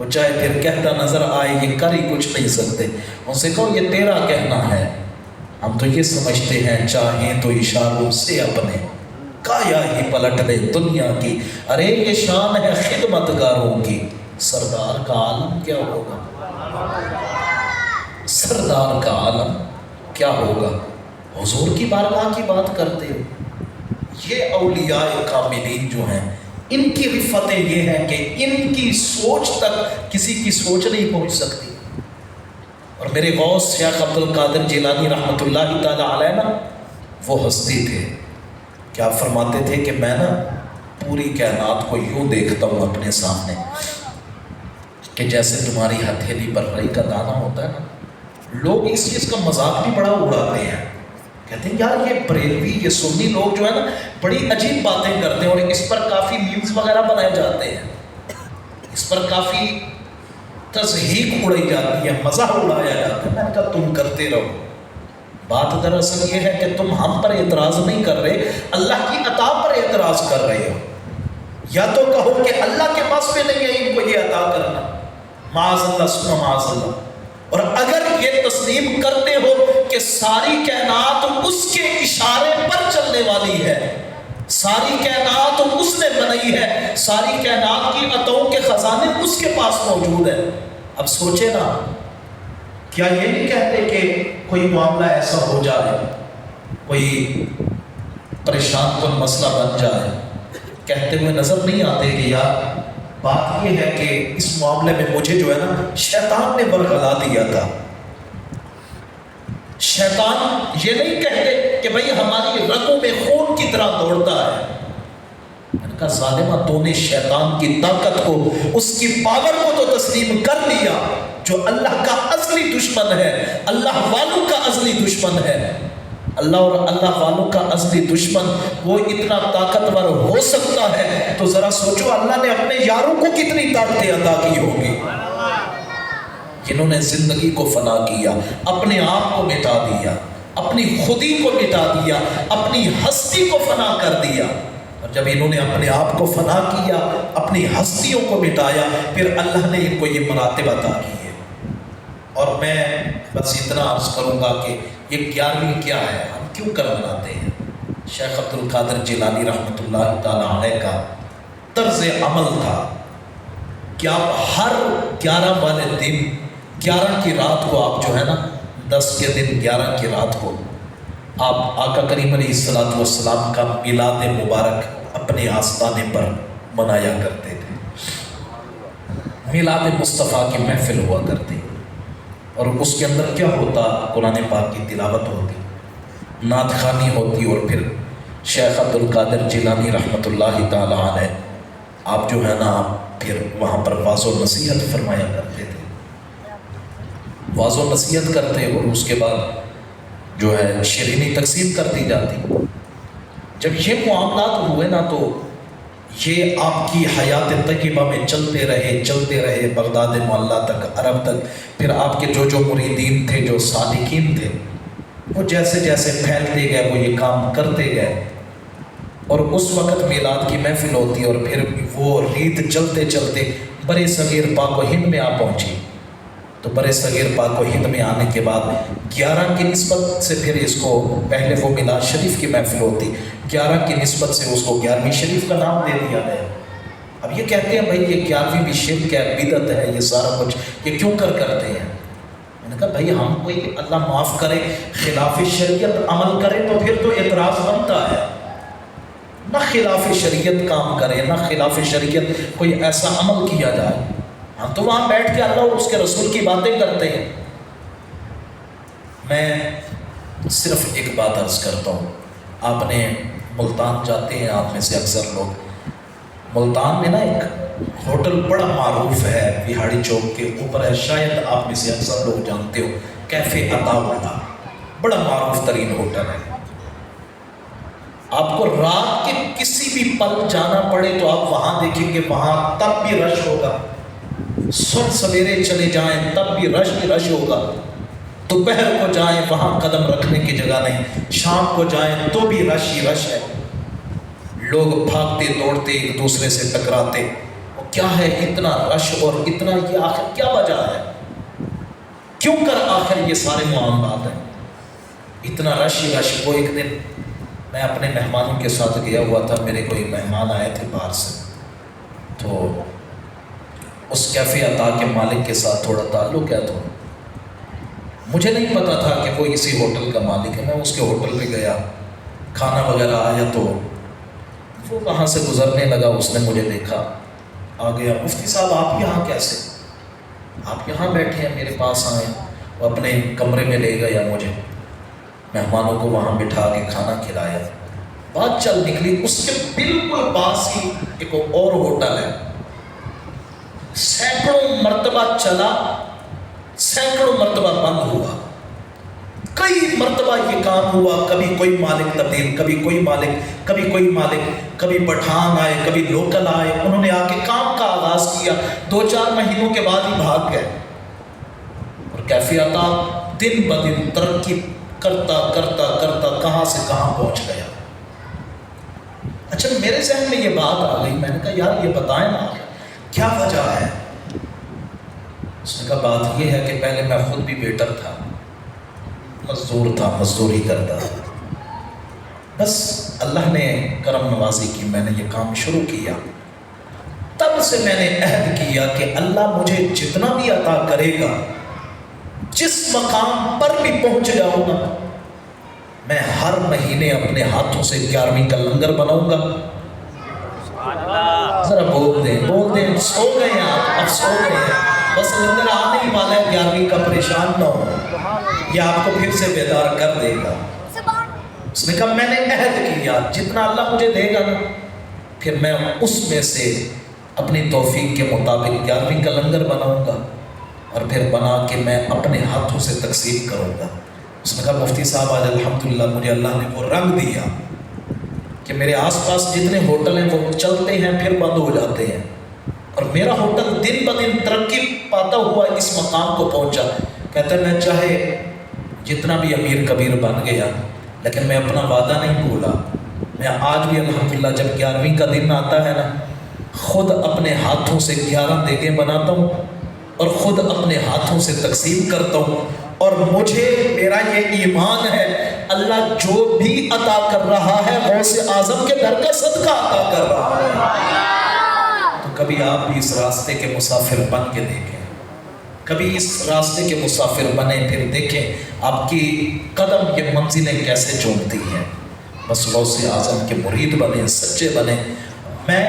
S1: وہ چاہے پھر کہتا نظر آئے یہ کر ہی کچھ نہیں سکتے، ان سے کہو یہ تیرا کہنا ہے، ہم تو یہ سمجھتے ہیں چاہیں تو اشاروں سے اپنے کایا ہی پلٹ دے دنیا کی، ارے یہ شان ہے خدمت گاروں کی، سردار کا عالم کیا ہوگا، سردار کا عالم کیا ہوگا۔ حضور کی بارگاہ کی بات کرتے ہو، یہ اولیاء کاملین جو ہیں ان کی رفتیں یہ ہیں کہ ان کی سوچ تک کسی کی سوچ نہیں پہنچ سکتی۔ اور میرے غوث شیخ عبد القادر جیلانی رحمۃ اللہ تعالی علیہ نا وہ ہستی تھے کہ آپ فرماتے تھے کہ میں نا پوری کائنات کو یوں دیکھتا ہوں اپنے سامنے کہ جیسے تمہاری ہتھیلی پر رائی کا دانہ ہوتا ہے نا۔ لوگ اس چیز کا مذاق بھی بڑا اڑاتے ہیں، کہتے ہیں یار یہ بریلوی یہ سنی لوگ جو ہے نا بڑی عجیب باتیں کرتے ہیں اور اس پر کافی میمز وغیرہ بنائے جاتے ہیں، اس پر کافی تضحیک اڑائی جاتی ہے، مزاح اڑایا جاتا ہے۔ میں نے کہا تم کرتے رہو، بات دراصل یہ ہے کہ تم ہم پر اعتراض نہیں کر رہے، اللہ کی عطا پر اعتراض کر رہے ہو۔ یا تو کہو کہ اللہ کے پاس میں نہیں ہے ان کو یہ عطا کرنا، معاذ اللہ سبحانہ معاذ اللہ۔ اور اگر یہ تسلیم کرتے ہو کہ ساری کائنات اس کے اشارے پر چلنے والی ہے، ساری کائنات اس نے بنائی ہے، ساری کائنات کی عطاؤں کے خزانے اس کے پاس موجود ہے، اب سوچے نا، کیا یہ نہیں کہتے کہ کوئی معاملہ ایسا ہو جائے، کوئی پریشان کن مسئلہ بن جائے، کہتے ہوئے نظر نہیں آتے کہ یار بات یہ ہے کہ اس معاملے میں مجھے جو ہے نا شیطان نے برگلا دیا تھا۔ شیطان یہ نہیں کہتے کہ بھئی ہماری رگوں میں خون کی طرح دوڑتا ہے، میں نے کہا ظالمہ تو نے شیطان کی طاقت کو، اس کی پاور کو تو تسلیم کر لیا جو اللہ کا اصلی دشمن ہے، اللہ والوں کا اصلی دشمن ہے۔ اللہ اور اللہ والوں کا اصلی دشمن وہ اتنا طاقتور ہو سکتا ہے تو ذرا سوچو اللہ نے اپنے یاروں کو کتنی طاقتیں عطا کی ہوگی، جنہوں نے زندگی کو فنا کیا، اپنے آپ کو مٹا دیا، اپنی خودی کو مٹا دیا، اپنی ہستی کو فنا کر دیا۔ اور جب انہوں نے اپنے آپ کو فنا کیا، اپنی ہستیوں کو مٹایا، پھر اللہ نے ان کو یہ مراتب عطا کیے۔ اور میں بس اتنا عرض کروں گا کہ یہ 11ویں کیا ہے، ہم کیوں کر مناتے ہیں؟ شیخ عبد القادر جیلانی رحمۃ اللہ تعالی علیہ کا طرز عمل تھا کہ آپ ہر 11 والے دن 11 کی رات کو آپ جو ہے نا 10 کے دن 11 کی رات کو آپ آقا کریم علیہ الصلوۃ والسلام کا میلاد مبارک اپنے آستانے پر منایا کرتے تھے۔ میلاد مصطفیٰ کی محفل ہوا کرتی اور اس کے اندر کیا ہوتا، قرآن پاک کی تلاوت ہوتی، نعت خوانی ہوتی، اور پھر شیخ عبد القادر جیلانی رحمۃ اللہ تعالی علیہ آپ جو ہے نا پھر وہاں پر واعظ و نصیحت فرمایا کرتے تھے، واعظ و نصیحت کرتے اور اس کے بعد جو ہے شیرینی تقسیم کر دی جاتی۔ جب یہ معاملات ہوئے نا تو یہ آپ کی حیات طیبہ میں چلتے رہے بغداد معلیٰ تک، عرب تک، پھر آپ کے جو مریدین تھے، جو سالکین تھے، وہ جیسے جیسے پھیلتے گئے وہ یہ کام کرتے گئے، اور اس وقت میلاد کی محفل ہوتی اور پھر وہ ریت چلتے چلتے برے صغیر پاک و ہند میں آ پہنچی۔ تو برے صغیر پاک و ہند میں آنے کے بعد 11 کی نسبت سے پھر اس کو پہلے وہ میلاد شریف کی محفل ہوتی، 11 کی نسبت سے اس کو 11ویں شریف کا نام دے دیا گیا۔ اب یہ کہتے ہیں بھائی یہ 11ویں بھی شرک ہے، بدعت ہے، یہ سارا کچھ یہ کیوں کرتے ہیں؟ میں نے کہا بھائی ہم کوئی اللہ معاف کرے خلاف شریعت عمل کرے تو پھر تو اعتراض بنتا ہے، نہ خلاف شریعت کام کرے، نہ خلاف شریعت کوئی ایسا عمل کیا جائے، ہم تو وہاں بیٹھ کے اللہ اور اس کے رسول کی باتیں کرتے ہیں۔ میں صرف ایک بات عرض کرتا ہوں، آپ نے ملتان جاتے ہیں آپ میں سے اکثر لوگ، ملتان میں نا ایک ہوٹل بڑا معروف ہے، بہاڑی چوک کے اوپر ہے، شاید آپ میں سے اکثر لوگ جانتے ہو، کیفے عطا اللہ، بڑا معروف ترین ہوٹل ہے۔ آپ کو رات کے کسی بھی پل جانا پڑے تو آپ وہاں دیکھیں گے وہاں تب بھی رش ہوگا، صبح سویرے چلے جائیں تب بھی رش ہوگا، دوپہر کو جائیں وہاں قدم رکھنے کی جگہ نہیں، شام کو جائیں تو بھی رش ہی رش ہے، لوگ بھاگتے دوڑتے ایک دوسرے سے ٹکراتے، وہ کیا ہے اتنا رش اور اتنا، یہ آخر کیا وجہ ہے؟ کیوں کر آخر یہ سارے معاملات ہیں؟ اتنا رش ہی رش۔ وہ ایک دن میں اپنے مہمانوں کے ساتھ گیا ہوا تھا، میرے کوئی مہمان آئے تھے باہر سے، تو اس کیفے عطا کے مالک کے ساتھ تھوڑا تعلق ہے، تو مجھے نہیں پتا تھا کہ وہ اسی ہوٹل کا مالک ہے۔ میں اس کے ہوٹل پہ گیا، کھانا وغیرہ آیا تو وہ وہاں سے گزرنے لگا، اس نے مجھے دیکھا، آ گیا، مفتی صاحب آپ یہاں کیسے؟ آپ یہاں بیٹھے ہیں، میرے پاس آئے۔ وہ اپنے کمرے میں لے گیا مجھے، مہمانوں کو وہاں بٹھا کے کھانا کھلایا، بات چل نکلی۔ اس کے بالکل پاس ہی ایک اور ہوٹل ہے، سینکڑوں مرتبہ چلا، سینکڑوں مرتبہ بند ہوا، کئی مرتبہ یہ کام ہوا، کبھی کوئی مالک تبدیل، کبھی کوئی مالک، کبھی کوئی مالک، کبھی پٹھان آئے، کبھی لوکل آئے، انہوں نے آ کے کام کا آغاز کیا، 2-4 مہینوں کے بعد ہی بھاگ گئے، اور کیفے عطا دن بدن ترقی کرتا کرتا کرتا کہاں سے کہاں پہنچ گیا۔ اچھا میرے ذہن میں یہ بات آ گئی، میں نے کہا یار یہ بتائیں نا کیا وجہ ہے؟ اس نے کہا بات یہ ہے کہ پہلے میں خود بھی ویٹر تھا، مزدور تھا، مزدوری کرتا تھا، بس اللہ نے کرم نوازی کی، میں نے یہ کام شروع کیا، تب سے میں نے عہد کیا کہ اللہ مجھے جتنا بھی عطا کرے گا، جس مقام پر بھی پہنچ جاؤں گا، میں ہر مہینے اپنے ہاتھوں سے 11ویں کا لنگر بناؤں گا۔ ذرا بول دیں، سو گئے ہیں آپ، اب سو گئے ہیں، بس لنگر آنے ہی والا ہے 11ویں کا، پریشان نہ ہو، یہ آپ کو پھر سے بیدار کر دے گا۔ اس نے کہا میں نے عہد کیا جتنا اللہ مجھے دے گا نا، پھر میں اس میں سے اپنی توفیق کے مطابق 11ویں کا لنگر بناؤں گا، اور پھر بنا کے میں اپنے ہاتھوں سے تقسیم کروں گا۔ اس نے کہا مفتی صاحب آج الحمدللہ مجھے اللہ نے وہ رنگ دیا کہ میرے آس پاس جتنے ہوٹل ہیں وہ چلتے ہیں پھر بند ہو جاتے ہیں، اور میرا ہوٹل دن بدن ترقی پاتا ہوا اس مقام کو پہنچا۔ کہتا ہے میں چاہے جتنا بھی امیر کبیر بن گیا، لیکن میں اپنا وعدہ نہیں بھولا، میں آج بھی الحمدللہ جب 11ویں کا دن آتا ہے نا، خود اپنے ہاتھوں سے 11 دیگیں بناتا ہوں اور خود اپنے ہاتھوں سے تقسیم کرتا ہوں، اور مجھے میرا یہ ایمان ہے اللہ جو بھی عطا کر رہا ہے غوث اعظم کے در کا صدقہ عطا کر رہا ہے۔ تو کبھی آپ بھی اس راستے کے مسافر بن کے دیکھیں، کبھی اس راستے کے مسافر بنے، پھر دیکھیں آپ کی قدم یہ منزلیں کیسے چومتی ہیں۔ بس غوث اعظم کے مرید بنے، سچے بنے۔ میں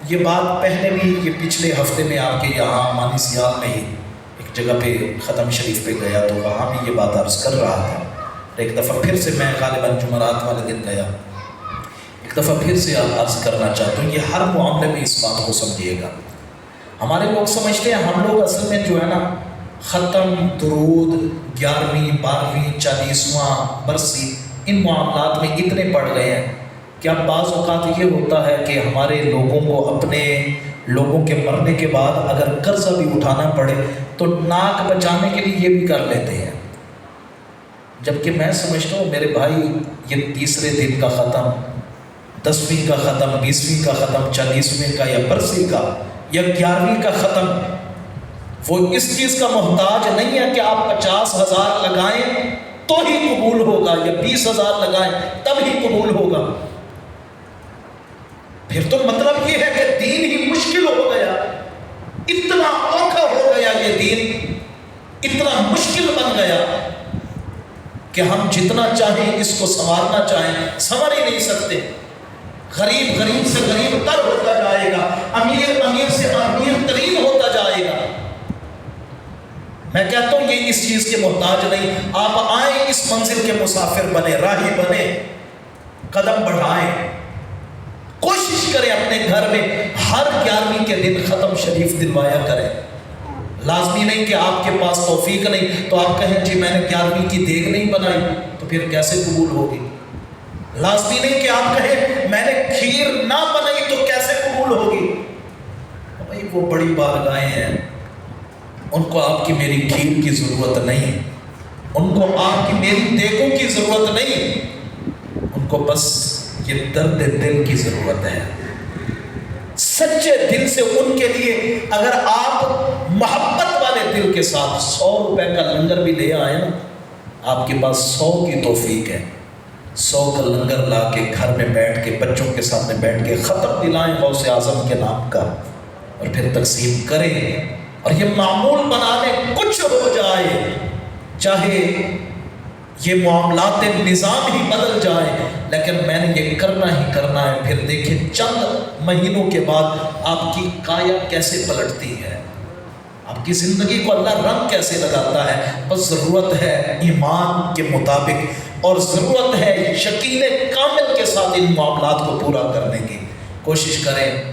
S1: یہ بات پہلے بھی، یہ پچھلے ہفتے میں آپ کے یہاں مانی سیال میں ہی ایک جگہ پہ ختم شریف پہ گیا تو وہاں بھی یہ بات عرض کر رہا تھا، ایک دفعہ پھر سے میں غالباً جمعرات والے دن گیا، ایک دفعہ پھر سے عرض کرنا چاہتا ہوں، یہ ہر معاملے میں اس بات کو سمجھیے گا۔ ہمارے لوگ سمجھتے ہیں ہم لوگ اصل میں جو ہے نا ختم، درود، 11ویں، 12ویں، 40واں برسی، ان معاملات میں اتنے پڑ گئے ہیں کہ اب بعض اوقات یہ ہوتا ہے کہ ہمارے لوگوں کو اپنے لوگوں کے مرنے کے بعد اگر قرضہ بھی اٹھانا پڑے تو ناک بچانے کے لیے یہ بھی کر لیتے ہیں، جبکہ میں سمجھتا ہوں میرے بھائی یہ 30رے دن کا ختم، 10ویں کا ختم، 20ویں کا ختم، 40ویں کا یا برسی کا یا 11ویں کا ختم، وہ اس چیز کا محتاج نہیں ہے کہ آپ 50,000 لگائیں تو ہی قبول ہوگا یا 20,000 لگائیں تب ہی قبول ہوگا۔ پھر تو مطلب یہ ہے کہ دین ہی مشکل ہو گیا، اتنا اوکھا ہو گیا یہ دین، اتنا مشکل بن گیا کہ ہم جتنا چاہیں اس کو سنوارنا چاہیں سنوار ہی نہیں سکتے۔ غریب غریب سے غریب تر ہوتا جائے گا، امیر امیر سے امیر ترین ہوتا جائے گا۔ میں کہتا ہوں یہ اس چیز کے محتاج نہیں، آپ آئیں اس منزل کے مسافر بنے، راہی بنے، قدم بڑھائیں، کوشش کریں اپنے گھر میں ہر 11ویں کے دن ختم شریف دلوایا کریں۔ لازمی نہیں کہ آپ کے پاس توفیق نہیں تو آپ کہیں جی میں نے 11ویں کی دیگ نہیں بنائی، تو پھر کیسے قبول ہوگی؟ لازمی نہیں کہ آپ کہیں میں نے کھیر نہ بنائی تو کیسے قبول ہوگی؟ بھائی وہ بڑی بارگاہیں ہیں، ان کو آپ کی میری کھیر کی ضرورت نہیں، ان کو آپ کی میری دیگوں کی ضرورت نہیں، ان کو بس یہ درد دل کی ضرورت ہے۔ سچے دل سے ان کے لیے اگر آپ محبت والے دل کے ساتھ 100 روپے کا لنگر بھی لے آئے نا، آپ کے پاس 100 کی توفیق ہے، 100 کا لنگر لا کے گھر میں بیٹھ کے بچوں کے سامنے بیٹھ کے ختم دلائیں غوث اعظم کے نام کا اور پھر تقسیم کریں، اور یہ معمول بنا لیں، کچھ ہو جائے چاہے یہ معاملات نظام ہی بدل جائے، لیکن میں نے یہ کرنا ہی کرنا ہے۔ پھر دیکھیں چند مہینوں کے بعد آپ کی کایا کیسے پلٹتی ہے، آپ کی زندگی کو اللہ رنگ کیسے لگاتا ہے۔ بس ضرورت ہے ایمان کے مطابق، اور ضرورت ہے یقین کامل کے ساتھ ان معاملات کو پورا کرنے کی کوشش کریں۔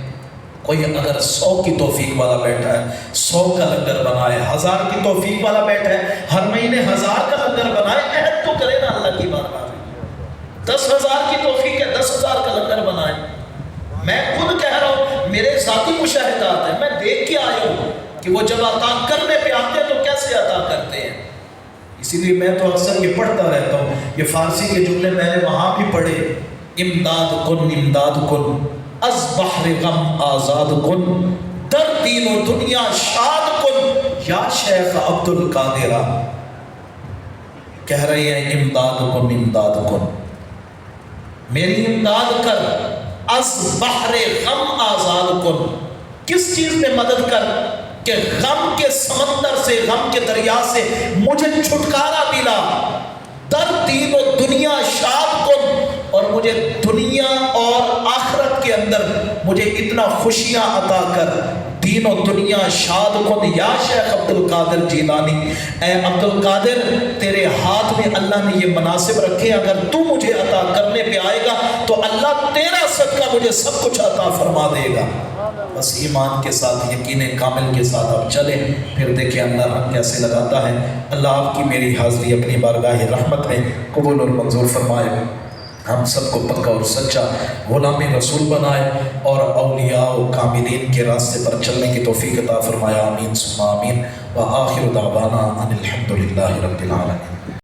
S1: کوئی اگر 100 کی توفیق والا بیٹھا ہے 100 کا لنگر بنائے، 1000 کی توفیق والا بیٹھا ہے ہر مہینے 1000 کا لنگر بنائے، عہد تو کرے نا اللہ کی بارگاہ میں۔ 10,000 کی توفیق ہے 10,000 کا لنگر بنائے۔ میں خود کہہ رہا ہوں، میرے ذاتی مشاہدات ہیں، میں دیکھ کے آیا ہوں کہ وہ جب عطا کرنے پہ آتے ہیں تو کیسے عطا کرتے ہیں۔ اسی لیے میں تو اکثر یہ پڑھتا رہتا ہوں، یہ فارسی کے جملے میں نے وہاں بھی پڑھے، امداد کن امداد کن، از بحر غم آزاد کن، در دین و دنیا شاد کن، یا شیخ عبد القادر۔ کہہ رہے ہیں امداد کن امداد کن، میری امداد کر، از بحر غم آزاد کن، کس چیز میں مدد کر کہ غم کے سمندر سے، غم کے دریا سے مجھے چھٹکارا ملا، در دین و دنیا شاد کن، اور مجھے دنیا اور آخرت کے اندر مجھے اتنا خوشیاں عطا کر، دین و دنیا شاد کن یا شیخ عبد القادر جیلانی۔ اے عبد القادر، تیرے ہاتھ میں اللہ نے یہ مناسب رکھے، اگر تو مجھے عطا کرنے پہ آئے گا تو اللہ تیرا صدقہ مجھے سب کچھ عطا فرما دے گا۔ بس ایمان کے ساتھ، یقین کامل کے ساتھ آپ چلیں، پھر دیکھیں اللہ رنگ کیسے لگاتا ہے۔ اللہ آپ کی میری حاضری اپنی بارگاہ رحمت میں قبول اور منظور فرمائے، ہم سب کو پکا اور سچا غلام رسول بنائے، اور اولیاء و کاملین کے راستے پر چلنے کی توفیق عطا فرمایا۔ آمین ثم آمین، وآخر دعوانا ان الحمد للہ رب العالمین۔